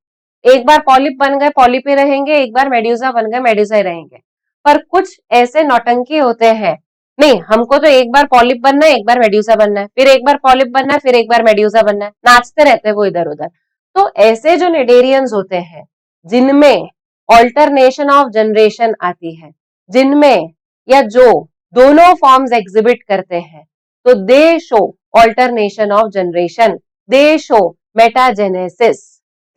एक बार पॉलिप बन गए पॉलिप ही रहेंगे, एक बार मेड्यूसा बन गए मेड्यूसा ही रहेंगे। पर कुछ ऐसे नौटंकी होते हैं, नहीं हमको तो एक बार पॉलिप बनना है, एक बार मेड्यूसा बनना है, फिर एक बार पॉलिप बनना है, फिर एक बार मेड्यूसा बनना है, नाचते रहते हैं वो इधर उधर। तो ऐसे जो निडेरियंस होते हैं जिनमें ऑल्टरनेशन ऑफ जनरेशन आती है, जिनमें या जो दोनों फॉर्म्स एग्जिबिट करते हैं, तो दे show alternation of generation, they show metagenesis.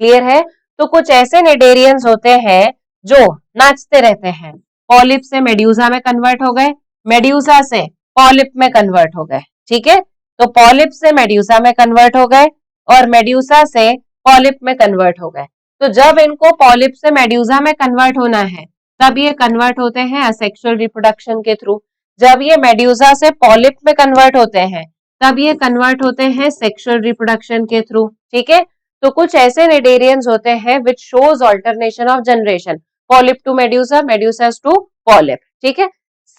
Clear है। तो कुछ ऐसे निडेरियंस होते हैं जो नाचते रहते हैं, पॉलिप से मेड्यूसा में कन्वर्ट हो गए, मेड्यूसा से पॉलिप में कन्वर्ट हो गए, ठीक है। तो पॉलिप से मेड्यूसा में कन्वर्ट हो गए और मेड्यूसा से पॉलिप में कन्वर्ट हो गए। तो जब इनको पॉलिप से मेड्यूसा में कन्वर्ट होना है तब ये कन्वर्ट होते हैं असेक्सुअल रिप्रोडक्शन के थ्रू। जब ये मेड्यूसा से पॉलिप में कन्वर्ट होते हैं तब ये कन्वर्ट होते हैं सेक्सुअल रिप्रोडक्शन के थ्रू, ठीक है। तो कुछ ऐसे निडेरियंस होते हैं which shows alternation of generation, polyp to medusa, medusa to polyp, ठीक है।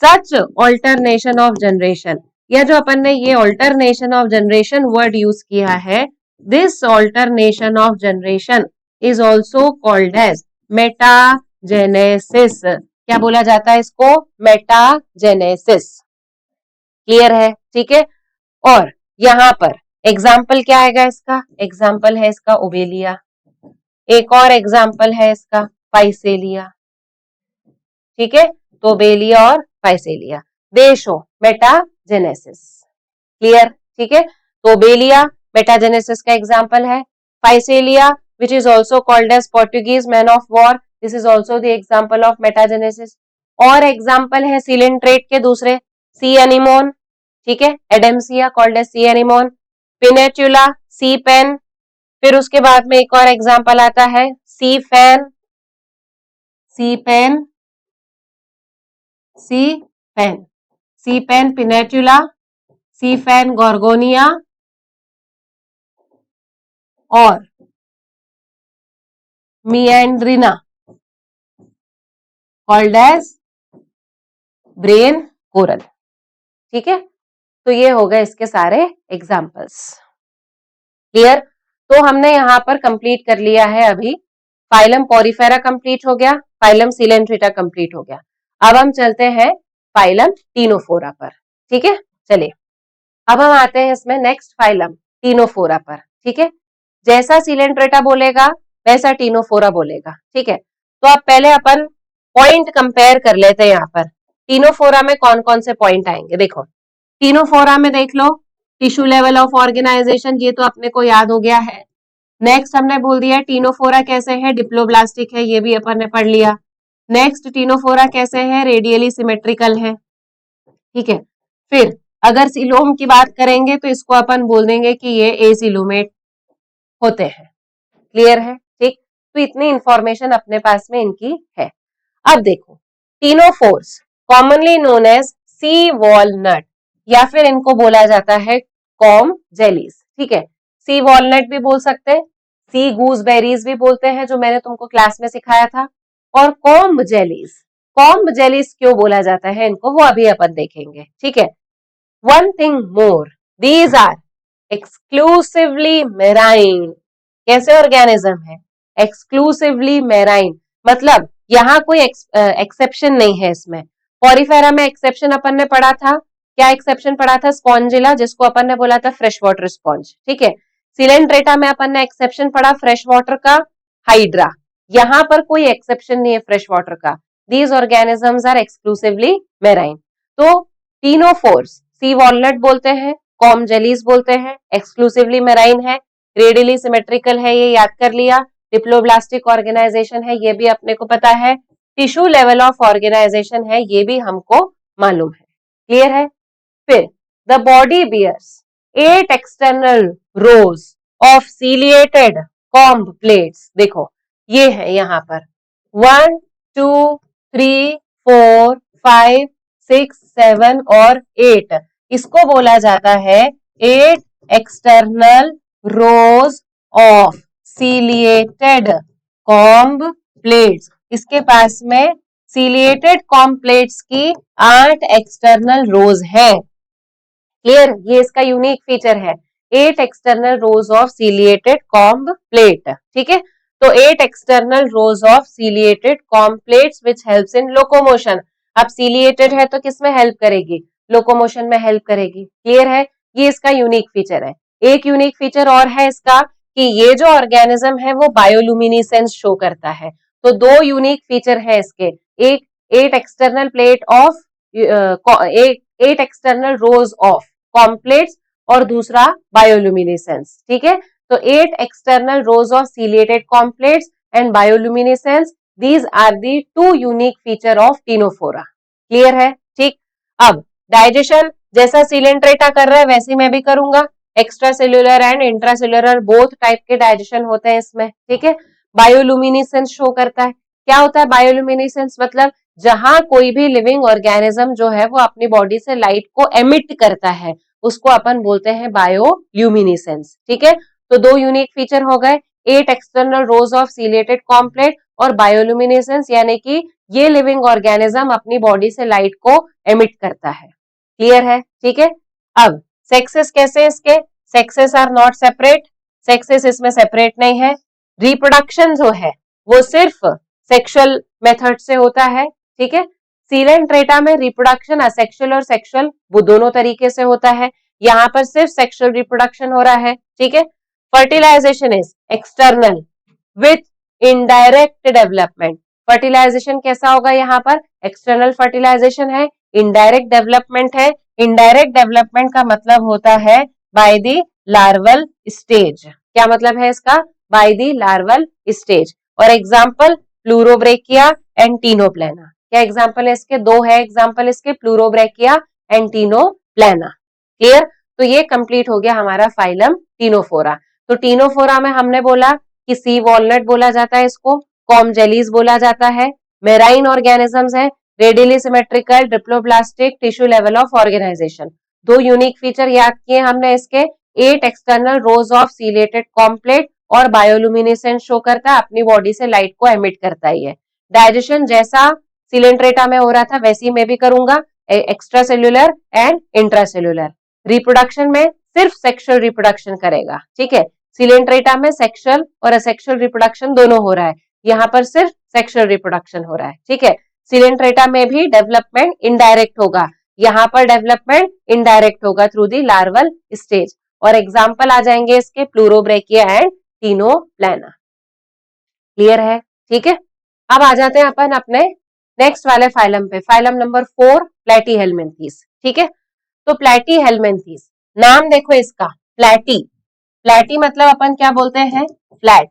सच ऑल्टरनेशन ऑफ जनरेशन, या जो अपन ने ये alternation of generation word use किया है, this alternation of generation is also called as metagenesis. क्या बोला जाता है इसको, मेटाजेनेसिस। क्लियर है, ठीक है। और यहां पर एग्जाम्पल क्या आएगा इसका, एग्जाम्पल है इसका ओबेलिया, एक और एग्जाम्पल है इसका फाइसेलिया, ठीक है। तो ओबेलिया और फाइसेलिया दे शो मेटाजेनेसिस। क्लियर, ठीक है। तो ओबेलिया मेटाजेनेसिस का एग्जाम्पल है, Physalia which is also called as Portuguese man of war, this is also the example of metagenesis। और एग्जाम्पल है सिलेंट्रेट के दूसरे, सी एनिमोन, ठीक है, Adamsia called as sea anemone, Pennatula, sea pen, फिर उसके बाद में एक और एग्जाम्पल आता है sea fan, sea pen, sea pen, sea pen Pennatula, sea fan Gorgonia और Meandrina called as brain coral, ठीक है। तो ये हो गए इसके सारे एग्जाम्पल्स। क्लियर। तो हमने यहाँ पर कंप्लीट कर लिया है अभी, फाइलम पॉरीफेरा कंप्लीट हो गया, फाइलम सिलेंट्रेटा कंप्लीट हो गया। अब हम चलते हैं फाइलम टीनोफोरा पर, ठीक है। चलिए अब हम आते हैं इसमें नेक्स्ट फाइलम टीनोफोरा पर, ठीक है। जैसा सिलेंट्रेटा बोलेगा वैसा टीनोफोरा बोलेगा, ठीक है। तो अब पहले अपन पॉइंट कंपेयर कर लेते हैं। यहाँ पर टीनोफोरा में कौन कौन से पॉइंट आएंगे, देखो टीनोफोरा में देख लो टिश्यू लेवल ऑफ ऑर्गेनाइजेशन, ये तो अपने को याद हो गया है। नेक्स्ट हमने बोल दिया टीनोफोरा कैसे है, डिप्लोब्लास्टिक है, ये भी अपन ने पढ़ लिया। नेक्स्ट टीनोफोरा कैसे है, रेडियली सिमेट्रिकल है, ठीक है। फिर अगर सिलोम की बात करेंगे तो इसको अपन बोल देंगे कि ये एसिलोमेट होते हैं। क्लियर है, ठीक। तो इतनी इंफॉर्मेशन अपने पास में इनकी है। अब देखो ctenophores commonly known as sea walnut, या फिर इनको बोला जाता है कॉम जेलीज, ठीक है। सी वॉलनट भी बोल सकते हैं, सी गूसबेरीज भी बोलते हैं जो मैंने तुमको क्लास में सिखाया था, और कॉम्ब जेलीज। कॉम्ब जेलीज क्यों बोला जाता है इनको वो अभी अपन देखेंगे, ठीक है। One thing more, these are exclusively marine. कैसे ऑर्गेनिज्म है, एक्सक्लूसिवली मेराइन, मतलब यहाँ कोई एक्सेप्शन नहीं है इसमें। पॉरीफेरा में एक्सेप्शन अपन ने पढ़ा था, क्या एक्सेप्शन पढ़ा था, स्पॉन्जिला, जिसको अपन ने बोला था फ्रेश वाटर स्पॉन्ज, ठीक है। सिलेंट्रेटा में अपन ने एक्सेप्शन पढ़ा फ्रेश वाटर का, हाइड्रा। यहाँ पर कोई एक्सेप्शन नहीं है फ्रेश वाटर का, these organisms are exclusively marine. तो टीनोफोर्स सी वॉलनट बोलते हैं, कॉम जेलीज बोलते हैं, एक्सक्लूसिवली मेराइन है, रेडियली सिमेट्रिकल है, ये याद कर लिया, डिप्लोब्लास्टिक ऑर्गेनाइजेशन है, ये भी अपने को पता है, टिश्यू लेवल ऑफ ऑर्गेनाइजेशन है, ये भी हमको मालूम है, क्लियर है। फिर the body bears 8 external rows of ciliated comb plates, देखो ये है यहाँ पर 1 2 3 4 5 6 7 और 8, इसको बोला जाता है 8 external rows of ciliated comb plates. इसके पास में सीलिएटेड कॉम्ब प्लेट्स की 8 एक्सटर्नल रोज है, क्लियर, ये इसका यूनिक फीचर है, 8 external rows of ciliated comb plate, ठीक है। तो 8 external rows of ciliated comb plates which helps in locomotion. अब सीलिएटेड है तो किसमें हेल्प करेगी, लोकोमोशन में हेल्प करेगी, क्लियर है, ये इसका यूनिक फीचर है। एक यूनिक फीचर और है इसका कि ये जो ऑर्गेनिज्म है वो बायोलुमिनिसेंस शो करता है। तो दो यूनिक फीचर है इसके, एक 8 external plate of 8 external rows of comb plates और दूसरा बायोलुमिनेसेंस, ठीक है। तो 8 external rows of ciliated comb plates and bioluminescence, these are the two unique feature of Ctenophora, clear है, ठीक। अब डाइजेशन जैसा सिलेंट्रेटा कर रहा है वैसे मैं भी करूंगा, extra cellular and intra cellular both type के डाइजेशन होते हैं इसमें, ठीक है। बायोलुमिनेसेंस शो करता है, क्या होता है बायोलुमिनेसेंस, मतलब जहां कोई भी लिविंग ऑर्गेनिज्म जो है वो अपनी बॉडी से लाइट को एमिट करता है उसको अपन बोलते हैं बायोल्यूमिनेसेंस, ठीक है। तो दो यूनिक फीचर हो गए, 8 external rows of ciliated comb plate और बायोल्यूमिनेसेंस, यानी कि ये लिविंग ऑर्गेनिज्म अपनी बॉडी से लाइट को एमिट करता है, क्लियर है, ठीक है। अब सेक्सेस कैसे इसके, sexes are not separate, sexes इसमें सेपरेट नहीं है, रिप्रोडक्शन जो है वो सिर्फ सेक्सुअल मेथड से होता है, ठीक है। सीलेंट्रेटा में रिप्रोडक्शन असेक्सुअल और सेक्सुअल वो दोनों तरीके से होता है, यहाँ पर सिर्फ सेक्सुअल रिप्रोडक्शन हो रहा है, ठीक है। Fertilisation is external with indirect development, fertilisation कैसा होगा यहाँ पर, एक्सटर्नल फर्टिलाइजेशन है, इनडायरेक्ट डेवलपमेंट है, इनडायरेक्ट डेवलपमेंट का मतलब होता है बाय द लार्वल स्टेज, क्या मतलब है इसका, बाय द लार्वल स्टेज। और एग्जाम्पल प्लूरोब्रेकिया एंड टीनोप्लेना, क्या एग्जाम्पल है इसके, दो है एग्जाम्पल इसके, प्लूरोब्रेकिया एंड टीनोप्लेना, क्लियर। तो ये कंप्लीट हो गया हमारा फाइलम टीनोफोरा। तो टीनोफोरा में हमने बोला कि सी वॉलनट बोला जाता है इसको, कॉम जेलीज बोला जाता है, मेराइन ऑर्गेनिजम्स है, radially symmetrical diploblastic tissue level of organisation. दो यूनिक फीचर याद किए हमने इसके, 8 external rows of ciliated comb plate और बायोलुमिनेसेंस शो करता है, अपनी बॉडी से लाइट को एमिट करता ही है। डाइजेशन जैसा सिलेंट्रेटा में हो रहा था वैसी मैं भी करूंगा, extra cellular and intra cellular. Reproduction में सिर्फ सेक्सुअल रिप्रोडक्शन करेगा, ठीक है। सिलेंट्रेटा में सेक्सुअल और असेक्सुअल रिप्रोडक्शन दोनों हो रहा है, यहाँ पर सिर्फ सेक्सुअल रिप्रोडक्शन हो रहा है, ठीक है। सिलेंट्रेटा में भी डेवलपमेंट इनडायरेक्ट होगा, यहाँ पर डेवलपमेंट इनडायरेक्ट होगा थ्रू दी लार्वल स्टेज। और एग्जाम्पल आ जाएंगे इसके प्लूरोब्रेकिया एंड टीनोप्लेना, क्लियर है, ठीक है। अब आ जाते हैं अपन अपने नेक्स्ट वाले फाइलम पे, फाइलम नंबर 4 प्लेटीहेल्मिन्थीज, ठीक है। तो प्लेटीहेल्मिन्थीज नाम देखो इसका, प्लेटी, प्लेटी मतलब अपन क्या बोलते हैं, फ्लैट,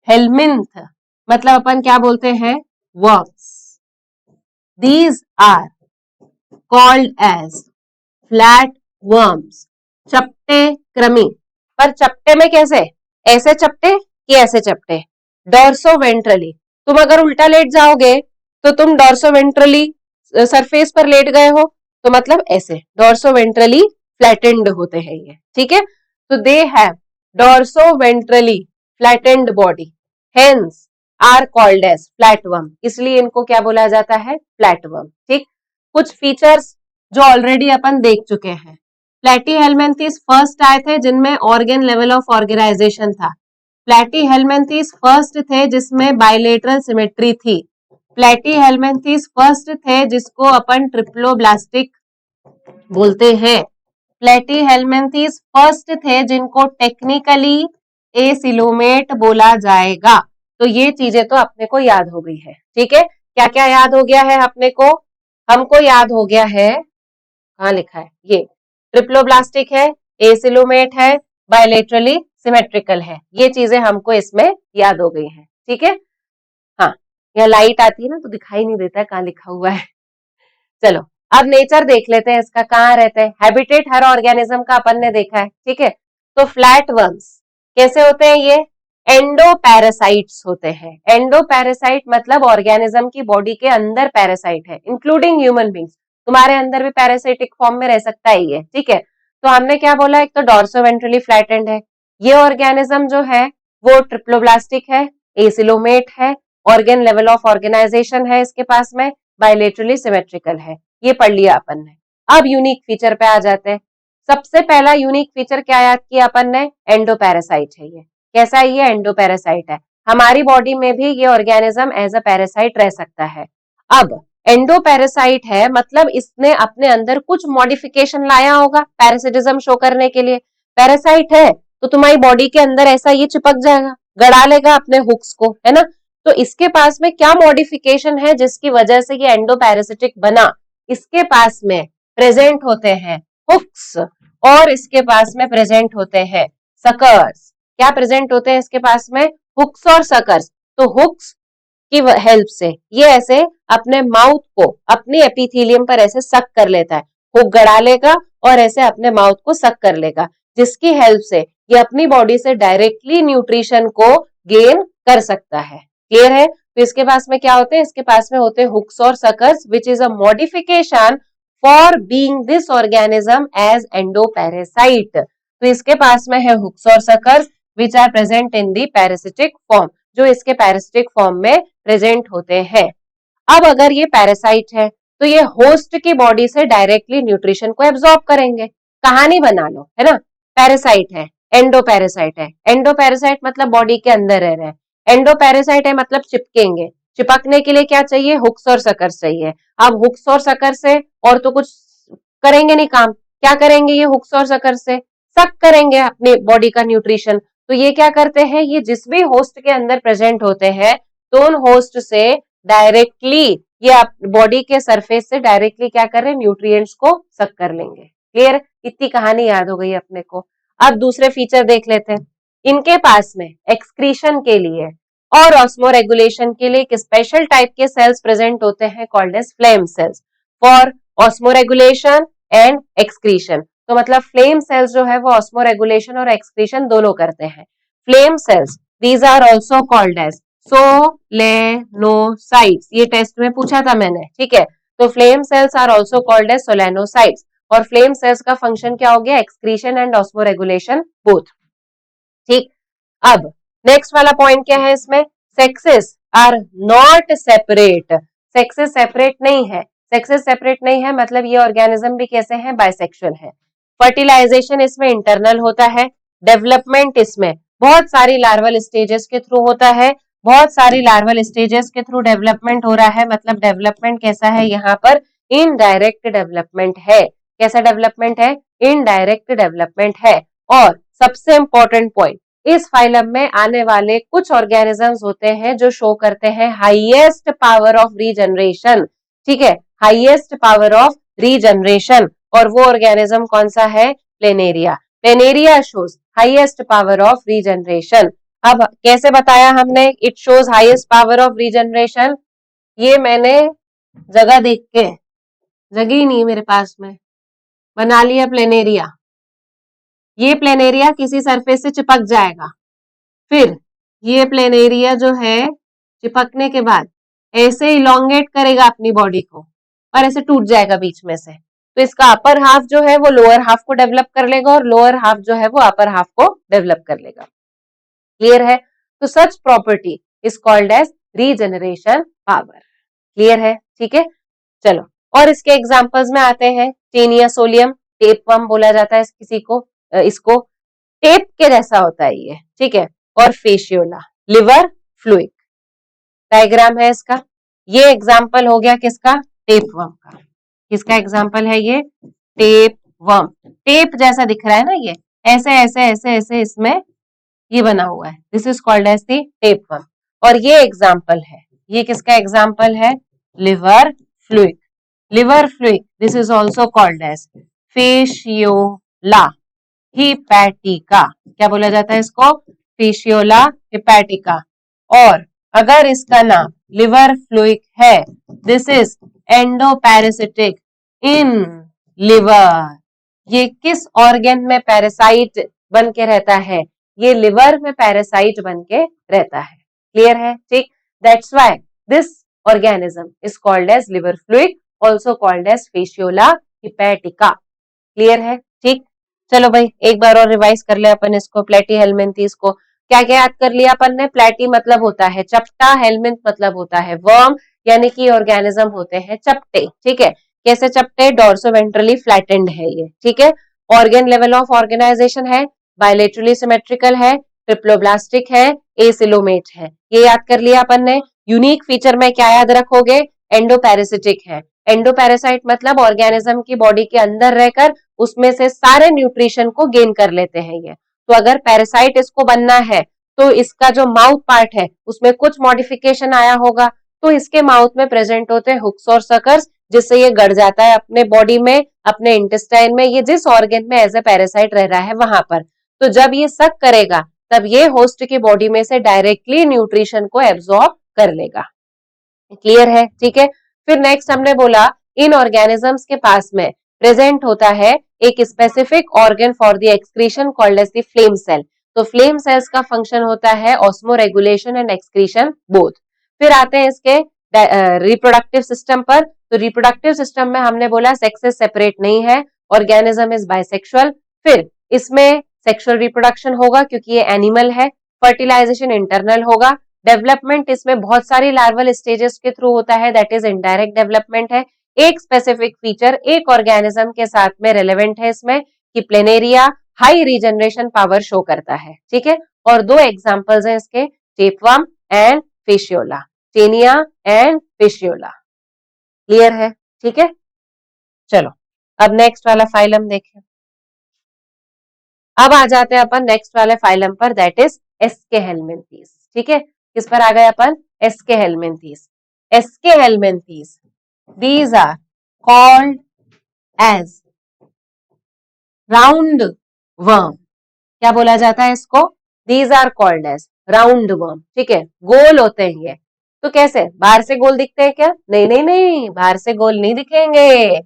हेल्मिन्थ मतलब अपन क्या बोलते हैं, worms. These are called as flat worms, चपटे कृमि। पर चपटे में कैसे, ऐसे चपटे कि ऐसे चपटे, डॉर्सोवेंट्रली, तुम अगर उल्टा लेट जाओगे तो तुम डॉर्सोवेंट्रली सरफेस पर लेट गए हो तो मतलब ऐसे डॉर्सोवेंट्रली फ्लैटेंड होते हैं ये, ठीक है। तो they have dorsoventrally flattened body, hence are called as flatworm, इसलिए इनको क्या बोला जाता है, फ्लैटवर्म, ठीक। कुछ फीचर्स जो ऑलरेडी अपन देख चुके हैं, प्लेटीहेल्मिन्थीज फर्स्ट आए थे जिनमें ऑर्गन लेवल ऑफ ऑर्गेनाइजेशन था, प्लेटीहेल्मिन्थीज फर्स्ट थे जिसमें बाइलेटरल सिमेट्री थी, प्लेटीहेल्मिन्थीज फर्स्ट थे जिसको अपन ट्रिप्लोब्लास्टिक बोलते हैं, प्लेटीहेल्मिन्थीज फर्स्ट थे जिनको टेक्निकली एसिलोमेट बोला जाएगा। तो ये चीजें तो अपने को याद हो गई है, ठीक है। क्या क्या याद हो गया है अपने को, हमको याद हो गया है, कहाँ लिखा है ये, ट्रिप्लोब्लास्टिक है, एसिलोमेट है, बायलेटरली सिमेट्रिकल है। ये चीजें हमको इसमें याद हो गई हैं, ठीक है। हाँ, यहाँ लाइट आती है ना तो दिखाई नहीं देता है कहाँ लिखा हुआ है। चलो अब नेचर देख लेते हैं इसका, कहाँ रहते हैं। हैबिटेट हर ऑर्गेनिज्म का अपन ने देखा है, ठीक है। तो फ्लैट वर्म्स कैसे होते हैं, ये एंडोपैरासाइट्स होते हैं। एंडोपैरासाइट मतलब ऑर्गेनिज्म की बॉडी के अंदर पैरासाइट है, इंक्लूडिंग ह्यूमन बींग्स। तुम्हारे अंदर भी पैरासाइटिक फॉर्म में रह सकता है ये, ठीक है। तो हमने क्या बोला, एक तो डॉर्सोवेंट्रली फ्लैटेंड है। ये ऑर्गेनिज्म जो है वो ट्रिप्लोब्लास्टिक है, एसिलोमेट है, ऑर्गेन लेवल ऑफ ऑर्गेनाइजेशन है इसके पास में, बायलेटरली सिमेट्रिकल है। ये पढ़ लिया अपन ने। अब यूनिक फीचर पे आ जाते हैं। सबसे पहला यूनिक फीचर क्या याद किया अपन ने, एंडोपैरासाइट है ये। कैसा है ये, एंडोपैरासाइट है। हमारी बॉडी में भी ये ऑर्गेनिज्म एज अ पैरासाइट रह सकता है। अब एंडोपैरासाइट है मतलब इसने अपने अंदर कुछ मॉडिफिकेशन लाया होगा पैरासिटिज्म शो करने के लिए। पैरासाइट है तो तुम्हारी बॉडी के अंदर ऐसा ये चिपक जाएगा, गड़ा लेगा अपने हुक्स को, है ना। तो इसके पास में क्या मॉडिफिकेशन है जिसकी वजह से ये एंडोपैरासिटिक बना, इसके पास में प्रेजेंट होते हैं हुक्स और इसके पास में प्रेजेंट होते हैं सकर्स। क्या प्रेजेंट होते हैं इसके पास में, हुक्स और सकर्स। तो हुक्स की हेल्प से ये ऐसे अपने माउथ को अपनी एपिथेलियम पर ऐसे सक कर लेता है, हुक गड़ा लेगा और ऐसे अपने माउथ को सक कर लेगा, जिसकी हेल्प से ये अपनी बॉडी से डायरेक्टली न्यूट्रिशन को गेन कर सकता है। क्लियर है। तो इसके पास में क्या होते हैं, इसके पास में होते हैं हुक्स और suckers which is a modification for being this organism as endoparasite. तो इसके पास में है हुक्स और suckers which are present in the parasitic form, जो इसके पैरासिटिक फॉर्म में प्रेजेंट होते हैं। अब अगर ये पैरासाइट है तो ये होस्ट की बॉडी से डायरेक्टली न्यूट्रिशन को एब्जॉर्ब करेंगे। कहानी बना लो, है ना। पैरासाइट है, एंडोपैरासाइट है। एंडोपैरासाइट मतलब बॉडी के अंदर रह रहे हैं, एंडोपैरासाइट है मतलब चिपकेंगे। चिपकने के लिए क्या चाहिए, हुक्स और सकर्स चाहिए। अब हुक्स और सकर्स से और तो कुछ करेंगे नहीं काम, क्या करेंगे ये हुक्स और सकर्स से, सक करेंगे अपनी बॉडी का न्यूट्रिशन। तो ये क्या करते हैं, ये जिस भी होस्ट के अंदर प्रेजेंट होते हैं तो उन होस्ट से डायरेक्टली ये बॉडी के सरफेस से डायरेक्टली क्या कर रहे हैं, न्यूट्रिएंट्स को सक कर लेंगे। क्लियर, इतनी कहानी याद हो गई अपने को। अब दूसरे फीचर देख लेते हैं। इनके पास में एक्सक्रीशन के लिए और ऑस्मोरेगुलेशन के लिए एक स्पेशल टाइप के सेल्स प्रेजेंट होते हैं called as flame cells for osmoregulation and excretion. तो मतलब फ्लेम सेल्स जो है वो ऑस्मोरेगुलेशन और एक्सक्रीशन दोनों करते हैं। Flame cells these are also called as solenocytes. ये टेस्ट में पूछा था मैंने, ठीक है। तो flame cells are also called as solenocytes और फ्लेम सेल्स का फंक्शन क्या हो गया, एक्सक्रीशन एंड ऑस्मोरेगुलेशन बोथ। ठीक, अब नेक्स्ट वाला पॉइंट क्या है इसमें, sexes are not separate. Sexes separate नहीं है, सेक्सेस सेपरेट नहीं है मतलब ये ऑर्गेनिज्म भी कैसे हैं, बाइसेक्सुअल है। फर्टिलाइजेशन इसमें इंटरनल होता है, डेवलपमेंट इसमें बहुत सारी लार्वल स्टेजेस के थ्रू होता है, बहुत सारी लार्वल स्टेजेस के थ्रू डेवलपमेंट हो रहा है। मतलब डेवलपमेंट कैसा है यहाँ पर, इनडायरेक्ट डेवलपमेंट है। कैसा डेवलपमेंट है, इनडायरेक्ट डेवलपमेंट है। और सबसे इंपॉर्टेंट पॉइंट, इस फाइलम में आने वाले कुछ ऑर्गेनिजम्स होते हैं जो शो करते हैं हाईएस्ट पावर ऑफ रीजनरेशन। ठीक है, हाईएस्ट पावर ऑफ रीजनरेशन। और वो ऑर्गेनिज्म कौन सा है, planaria. Planaria shows highest power of regeneration. अब कैसे बताया हमने, it shows highest power of regeneration, ये मैंने जगह देख के, जगह ही नहीं मेरे पास में, बना लिया प्लेनेरिया। ये प्लेनेरिया किसी सरफेस से चिपक जाएगा, फिर ये प्लेनेरिया जो है चिपकने के बाद ऐसे इलोंगेट करेगा अपनी बॉडी को और ऐसे टूट जाएगा बीच में से। तो इसका अपर हाफ जो है वो लोअर हाफ को डेवलप कर लेगा और लोअर हाफ जो है वो अपर हाफ को डेवलप कर लेगा। क्लियर है। तो such property is called as regeneration power. Clear है, ठीक है। चलो और इसके एग्जांपल्स में आते हैं। टेनिया सोलियम, टेपवर्म बोला जाता है किसी को, इसको टेप के जैसा होता है ये, ठीक है। और फेशियोला, लिवर फ्लूइड, डायग्राम है इसका। ये एग्जांपल हो गया किसका, टेपवर्म का। किसका एग्जांपल है ये, टेपवर्म। टेप जैसा दिख रहा है ना ये, ऐसे ऐसे ऐसे ऐसे इसमें ये बना हुआ है, this is called as the tapeworm. और ये एग्जांपल है, ये किसका एग्जांपल है, liver fluke. Liver fluke this is also called as Fasciola hepatica, क्या बोला जाता है इसको? Fasciola hepatica. और अगर इसका नाम लिवर फ्लूइक है, this is endoparasitic in liver. ये किस ऑर्गन में पैरासाइट बन के रहता है? ये लिवर में पैरासाइट बन के रहता है। क्लियर है? ठीक। That's why this organism is called as liver fluke, also called as Fasciola hepatica. Clear है? ठीक। चलो भाई एक बार और रिवाइज कर ले अपन इसको, प्लेटीहेल्मिन्थीज को। क्या क्या याद कर लिया अपन ने? प्लेटी मतलब होता है चपटा, हेलमिंथ मतलब होता है वर्म, यानी कि ऑर्गेनिज्म होते हैं चपटे। ठीक है? कैसे चपटे? डोर्सोवेंट्रली फ्लैटेंड है ये। ठीक है? ऑर्गन लेवल ऑफ ऑर्गेनाइजेशन है, बायलेटरली सिमेट्रिकल है, ट्रिप्लोब्लास्टिक है, एसिलोमेट है। ये याद कर लिया अपन ने। यूनिक फीचर में क्या याद रखोगे? एंडोपैरासिटिक है। एंडोपैरासाइट मतलब ऑर्गेनिज्म की बॉडी के अंदर रहकर उसमें से सारे न्यूट्रिशन को गेन कर लेते हैं ये। तो अगर पैरासाइट इसको बनना है तो इसका जो माउथ पार्ट है उसमें कुछ मॉडिफिकेशन आया होगा, तो इसके माउथ में प्रेजेंट होते हैं हुक्स और सकर्स, जिससे ये गड़ जाता है अपने बॉडी में, अपने इंटेस्टाइन में, ये जिस ऑर्गन में एज ए पैरासाइट रह रहा है वहां पर। तो जब ये सक करेगा तब ये होस्ट की बॉडी में से डायरेक्टली न्यूट्रिशन को एब्जॉर्ब कर लेगा। क्लियर है? ठीक है। फिर नेक्स्ट हमने बोला इन ऑर्गेनिजम्स के पास में प्रेजेंट होता है एक specific organ for the excretion called as the flame cell. तो फ्लेम सेल्स का फंक्शन होता है osmoregulation and excretion both. फिर आते हैं इसके रिप्रोडक्टिव सिस्टम पर। तो रिप्रोडक्टिव सिस्टम में हमने बोला सेक्सेस सेपरेट नहीं है, ऑर्गेनिज्म इज बाइसेक्सुअल। फिर इसमें सेक्सुअल रिप्रोडक्शन होगा क्योंकि ये एनिमल है। फर्टिलाइजेशन इंटरनल होगा। डेवलपमेंट इसमें बहुत सारी लार्वल स्टेजेस के थ्रू होता है, दैट इज इनडायरेक्ट डेवलपमेंट है। एक स्पेसिफिक फीचर एक ऑर्गेनिज्म के साथ में रेलेवेंट है इसमें कि Planaria high regeneration power show करता है। ठीक है? और दो एग्जांपल्स हैं इसके, tapeworm and Fasciola, Taenia and Fasciola. Clear है? ठीक है। चलो अब नेक्स्ट वाला फाइलम देखें। अब आ जाते हैं अपन नेक्स्ट वाले फाइलम पर, दैट इज एस्केहेलमिन्थीज। ठीक है? किस पर आ गए अपन? एस्केहेलमिन्थीज। एस्केहेलमिन्थीज these are called as round worm. क्या बोला जाता है इसको? these are called as round worm. ठीक है? गोल होते हैं ये। तो कैसे? बाहर से गोल दिखते हैं क्या? नहीं नहीं नहीं, बाहर से गोल नहीं दिखेंगे,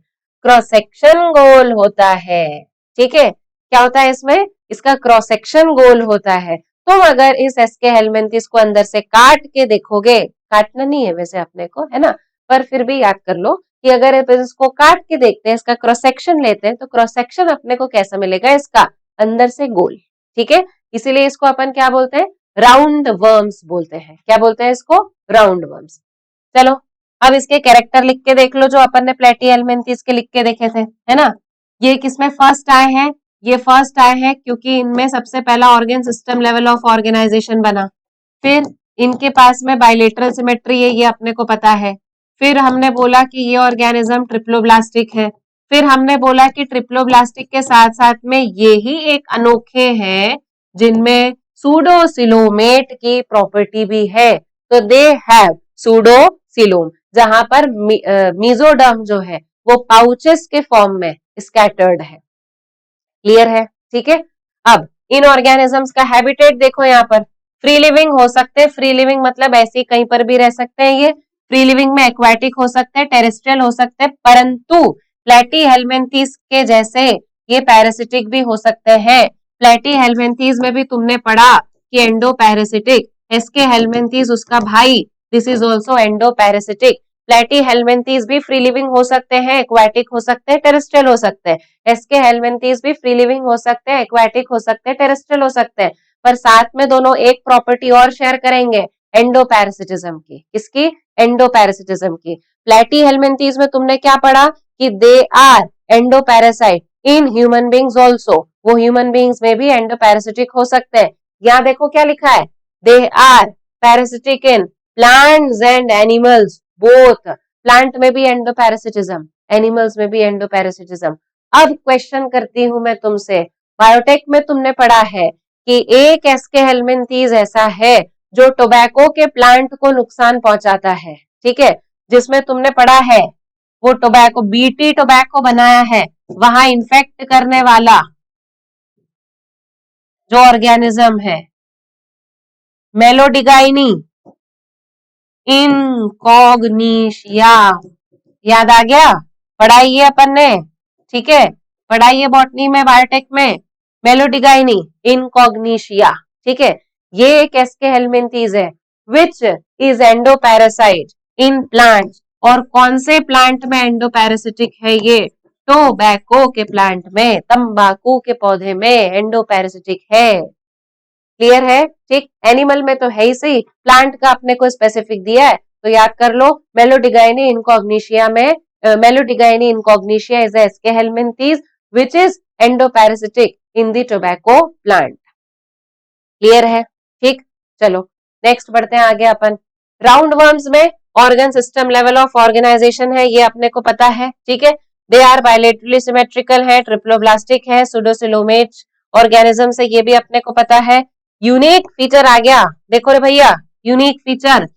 क्रॉस सेक्शन गोल होता है। ठीक है? क्या होता है इसमें? इसका क्रॉस सेक्शन गोल होता है। तुम अगर इस एस्केहेलमिन्थीज को अंदर से काट के देखोगे, काटना नहीं है वैसे अपने को, है ना, पर फिर भी याद कर लो कि अगर इसको काट के देखते हैं, इसका क्रॉस सेक्शन लेते हैं, तो क्रॉस सेक्शन अपने को कैसा मिलेगा? इसका अंदर से गोल। ठीक है? इसीलिए इसको अपन क्या बोलते हैं? राउंड वर्म्स बोलते हैं। क्या बोलते हैं इसको? Round worms. चलो अब इसके कैरेक्टर लिख के देख लो जो अपन ने प्लेटीहेल्मिन्थीज के लिख के देखे थे, है ना। ये किसमें फर्स्ट आए हैं? ये फर्स्ट आए हैं क्योंकि इनमें सबसे पहला organ system level of organisation बना। फिर इनके पास में बायलेटरल सिमेट्री है, ये अपने को पता है। फिर हमने बोला कि ये ऑर्गेनिज्म ट्रिप्लोब्लास्टिक है। फिर हमने बोला कि ट्रिप्लोब्लास्टिक के साथ साथ में ये ही एक अनोखे हैं जिनमें सूडोसिलोमेट की प्रॉपर्टी भी है। तो दे हैव सूडोसिलोम, जहां पर मीजोडर्म जो है वो पाउचेस के फॉर्म में स्कैटर्ड है। क्लियर है? ठीक है। अब इन ऑर्गेनिजम्स का हैबिटेट देखो, यहाँ पर फ्री लिविंग हो सकते हैं। फ्री लिविंग मतलब ऐसे ही कहीं पर भी रह सकते हैं ये। फ्री लिविंग में एक्वाटिक हो सकते हैं, टेरेस्ट्रियल हो सकते हैं, परंतु प्लेटीहेल्मिन्थीज के जैसे ये पैरासिटिक भी हो सकते हैं। प्लेटीहेल्मिन्थीज में भी तुमने पढ़ा कि एंडोपैरासिटिक, एस्केहेलमिन्थीज उसका भाई, दिस इज ऑल्सो एंडोपैरासिटिक। प्लेटीहेल्मिन्थीज भी फ्री लिविंग हो सकते हैं, एक्वाटिक हो सकते हैं, टेरेस्ट्रियल हो सकते हैं। एस्केहेलमिन्थीज भी फ्री लिविंग हो सकते हैं, एक्वाटिक हो सकते हैं, टेरेस्ट्रियल हो सकते हैं, पर साथ में दोनों एक प्रॉपर्टी और शेयर करेंगे, एंडोपैरासिटिज्म की। किसकी? एंडोपैरासिटिज्म की। प्लेटीहेल्मिन्थीज में तुमने क्या पढ़ा कि they are endoparasite in human beings also, वो ह्यूमन बींग्स में भी एंडोपैरासिटिक हो सकते हैं। यहाँ देखो क्या लिखा है, they are parasitic in plants and animals both. Plant में भी एंडोपैरासिटिज्म, एनिमल्स में भी एंडोपैरासिटिज्म। अब क्वेश्चन करती हूं मैं तुमसे, बायोटेक में तुमने पढ़ा है कि एक एस्केहेलमिन्थीज ऐसा है जो टोबैको के प्लांट को नुकसान पहुंचाता है। ठीक है? जिसमें तुमने पढ़ा है वो टोबैको, बीटी टोबैको बनाया है, वहां इन्फेक्ट करने वाला जो ऑर्गेनिज्म है, मेलोडिगाइनी इनकॉग्निशिया, याद आ गया, पढ़ाई है अपन ने, ठीक है, पढ़ाई है बॉटनी में, बायोटेक में, मेलोडिगाइनी इनकॉग्निशिया, ठीक है, ये एक एस्के हेलमिंथीज है which is endoparasite in plant, और कौन से प्लांट में एंडोपैरासिटिक है ये, टोबैको के प्लांट में, तंबाकू के पौधे में एंडोपैरासिटिक है, क्लियर है, ठीक, एनिमल में तो है ही सही, प्लांट का अपने को स्पेसिफिक दिया है तो याद कर लो, मेलोडिगाइनी इनकॉग्निशिया में, Meloidogyne incognita is Aschelminthes which is endoparasitic in the tobacco plant, clear है, ठीक, चलो नेक्स्ट बढ़ते हैं आगे अपन, राउंड वर्म्स में organ system level of organisation है, ये अपने को पता है, ठीक है, दे आर बायलेटरली सिमेट्रिकल है, ट्रिप्लोब्लास्टिक है, सुडोसिलोमेट ऑर्गेनिज्म से, ये भी अपने को पता है, यूनिक फीचर आ गया, देखो रे भैया, यूनिक फीचर,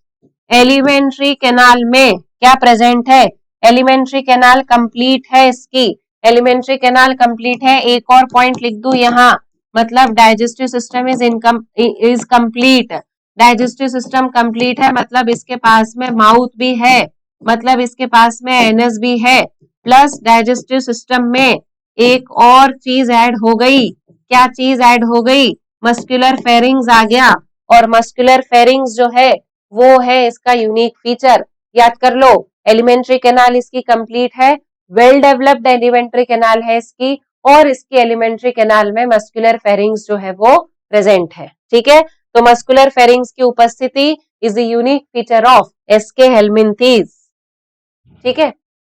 एलिमेंट्री कैनाल में क्या प्रेजेंट है, एलिमेंट्री कैनाल कंप्लीट है इसकी, एलिमेंट्री कैनाल कंप्लीट है, एक और पॉइंट लिख दूं यहाँ, मतलब digestive system is complete, digestive system complete है, मतलब इसके पास में माउथ भी है, मतलब इसके पास में एनस भी है, प्लस डाइजेस्टिव सिस्टम में एक और चीज ऐड हो गई, क्या चीज ऐड हो गई, मस्कुलर फेरिंग्स आ गया, और मस्कुलर फेरिंग्स जो है वो है इसका यूनिक फीचर, याद कर लो, एलिमेंट्री कैनाल इसकी कंप्लीट है, वेल डेवलप्ड एलिमेंट्री कैनाल है इसकी, और इसकी एलिमेंट्री कैनाल में मस्कुलर फेरिंग्स जो है वो प्रेजेंट है, ठीक है, तो मस्कुलर फेरिंग्स की उपस्थिति is the unique feature of Aschelminthes, ठीक है,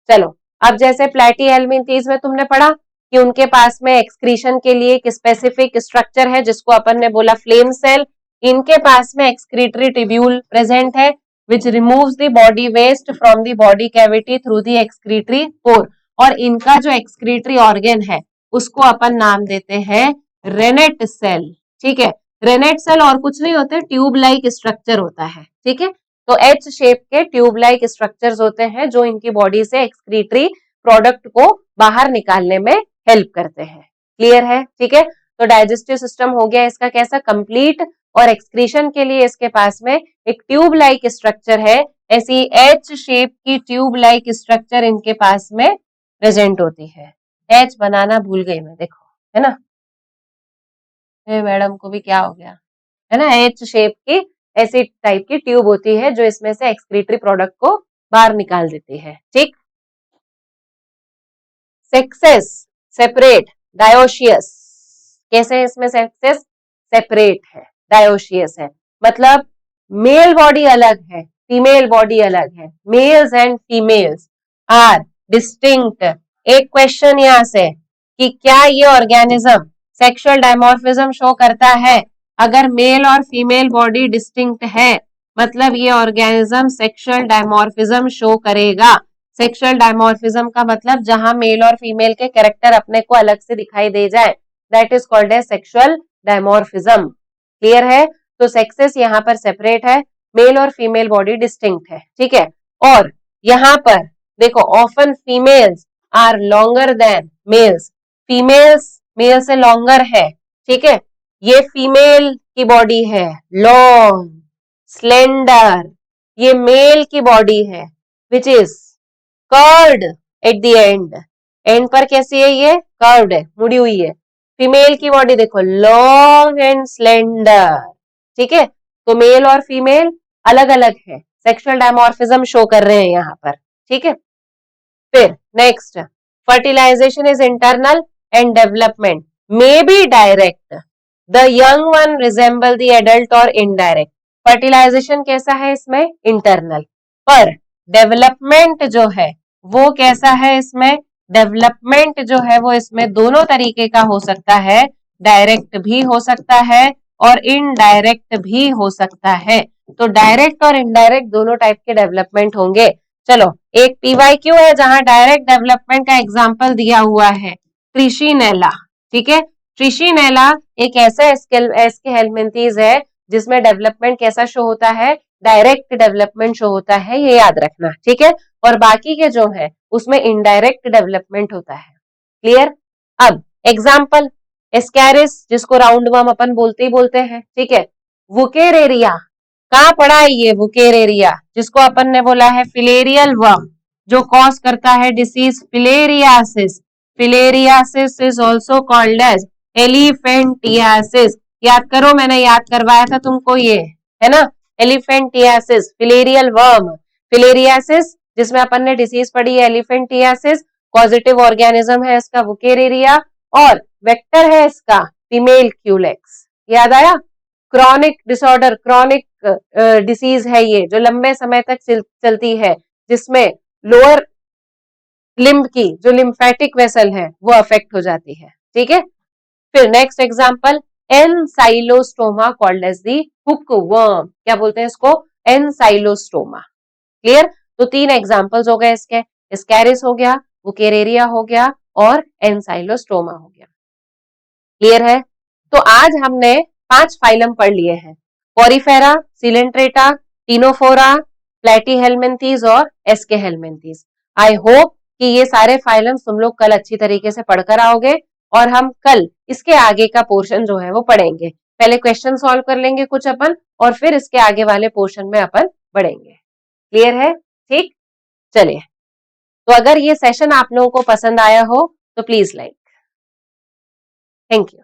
चलो, अब जैसे प्लेटी हेलमिंथीज में तुमने पढ़ा कि उनके पास में एक्सक्रीशन के लिए एक स्पेसिफिक स्ट्रक्चर है जिसको अपन ने बोला फ्लेम सेल, इनके पास में एक्सक्रीटरी ट्यूब्यूल प्रेजेंट है which removes the body waste from the body cavity through the excretory pore, और इनका जो एक्सक्रीटरी ऑर्गन है उसको अपन नाम देते हैं रेनेट सेल, ठीक है, रेनेट सेल और कुछ नहीं होते, ट्यूब लाइक स्ट्रक्चर होता है, ठीक है, तो एच शेप के ट्यूब लाइक स्ट्रक्चर्स होते हैं जो इनकी बॉडी से एक्सक्रीटरी प्रोडक्ट को बाहर निकालने में हेल्प करते हैं, क्लियर है, ठीक है, तो डाइजेस्टिव सिस्टम हो गया इसका कैसा कंप्लीट, और एक्सक्रीशन के लिए इसके पास में एक ट्यूब लाइक स्ट्रक्चर है, ऐसी एच शेप की ट्यूब लाइक स्ट्रक्चर इनके पास में प्रेजेंट होती है, एच बनाना भूल गई मैं, देखो, है ना, मैडम को भी क्या हो गया, है ना, एच शेप की ऐसी टाइप की ट्यूब होती है जो इसमें से एक्सक्रीटरी प्रोडक्ट को बाहर निकाल देती है, ठीक, सेक्सेस सेपरेट डायोशियस, कैसे इसमें सेक्सेस सेपरेट है, डायोशियस है, मतलब मेल बॉडी अलग है, फीमेल बॉडी अलग है, males and females are distinct, एक क्वेश्चन यहां से कि क्या ये ऑर्गेनिज्म सेक्सुअल डायमॉर्फिज्म शो करता है, अगर मेल और फीमेल बॉडी डिस्टिंक्ट है मतलब ये ऑर्गेनिज्म सेक्सुअल डायमॉर्फिज्म शो करेगा, सेक्सुअल डायमॉर्फिज्म का मतलब जहां मेल और फीमेल के कैरेक्टर अपने को अलग से दिखाई दे जाए, that is called as sexual dimorphism, clear है, तो सेक्सेस यहाँ पर सेपरेट है, मेल और फीमेल बॉडी डिस्टिंक्ट है, ठीक है, और यहाँ पर देखो often females are longer than males, females male से लॉन्गर है, ठीक है, ये फीमेल की बॉडी है लॉन्ग स्लेंडर, ये मेल की बॉडी है which is curved at the end, end पर कैसी है ये कर्व्ड है, मुड़ी हुई है, फीमेल की बॉडी देखो लॉन्ग एंड स्लेंडर, ठीक है, तो मेल और फीमेल अलग अलग है, सेक्सुअल डायमॉर्फिज्म शो कर रहे हैं यहाँ पर, ठीक है, फिर next fertilisation is internal and development may be direct, the young one resemble the adult और इनडायरेक्ट, फर्टिलाइजेशन कैसा है इसमें इंटरनल, पर डेवलपमेंट जो है वो कैसा है इसमें, डेवलपमेंट जो है वो इसमें दोनों तरीके का हो सकता है, डायरेक्ट भी हो सकता है और इनडायरेक्ट भी हो सकता है, तो डायरेक्ट और इनडायरेक्ट दोनों टाइप के डेवलपमेंट होंगे, चलो एक पीवाईक्यू है जहां डायरेक्ट डेवलपमेंट का एग्जांपल दिया हुआ है ट्रिशिनेला, ठीक है, ट्रिशिनेला एक ऐसा एस्के हेलमिंथीज है जिसमें डेवलपमेंट कैसा शो होता है, डायरेक्ट डेवलपमेंट शो होता है, ये याद रखना, ठीक है, और बाकी के जो है उसमें इनडायरेक्ट डेवलपमेंट होता है, क्लियर। अब एग्जाम्पल, एस्कैरिस जिसको राउंड वर्म अपन बोलते ही बोलते हैं, ठीक है। वुकेरेरिया, कहाँ पड़ा है ये वुकेरेरिया, जिसको अपन ने बोला है फिलेरियल वर्म, जो कॉज करता है disease filariasis. Filariasis is also called as elephantiasis. याद करो, मैंने याद करवाया था तुमको ये, है ना, एलिफेंटियासिस, फिलेरियल वर्म, फिलेरियासिस जिसमें अपन ने डिसीज पढ़ी है एलिफेंटियासिस, पॉजिटिव ऑर्गेनिज्म है इसका वुकेरेरिया, और वेक्टर है इसका फीमेल क्यूलेक्स। याद आया। क्रॉनिक डिसऑर्डर, क्रॉनिक डिसीज है ये, जो लंबे समय तक चलती है, जिसमें लोअर लिम्ब की जो लिम्फेटिक वेसल है वो अफेक्ट हो जाती है, ठीक है। फिर next example, Ancylostoma called as the hook worm, क्या बोलते हैं इसको, एनसाइलोस्टोमा। क्लियर। तो 3 एग्जांपल्स हो गए इसके, स्कैरिस हो गया, वुकेरेरिया हो गया, और एनसाइलोस्टोमा हो गया। क्लियर है। तो आज हमने 5 फाइलम पढ़ लिए हैं, पोरीफेरा, सिलेंट्रेटा, टीनोफोरा, प्लेटीहेल्मिन्थीज और एस्केहेल्मिन्थीज। आई होप कि ये सारे फाइलम्स तुम लोग कल अच्छी तरीके से पढ़कर आओगे, और हम कल इसके आगे का पोर्शन जो है वो पढ़ेंगे। पहले क्वेश्चन सॉल्व कर लेंगे कुछ अपन, और फिर इसके आगे वाले पोर्शन में अपन बढ़ेंगे। क्लियर है, ठीक। चलिए, तो अगर ये सेशन आप लोगों को पसंद आया हो तो प्लीज लाइक। Thank you.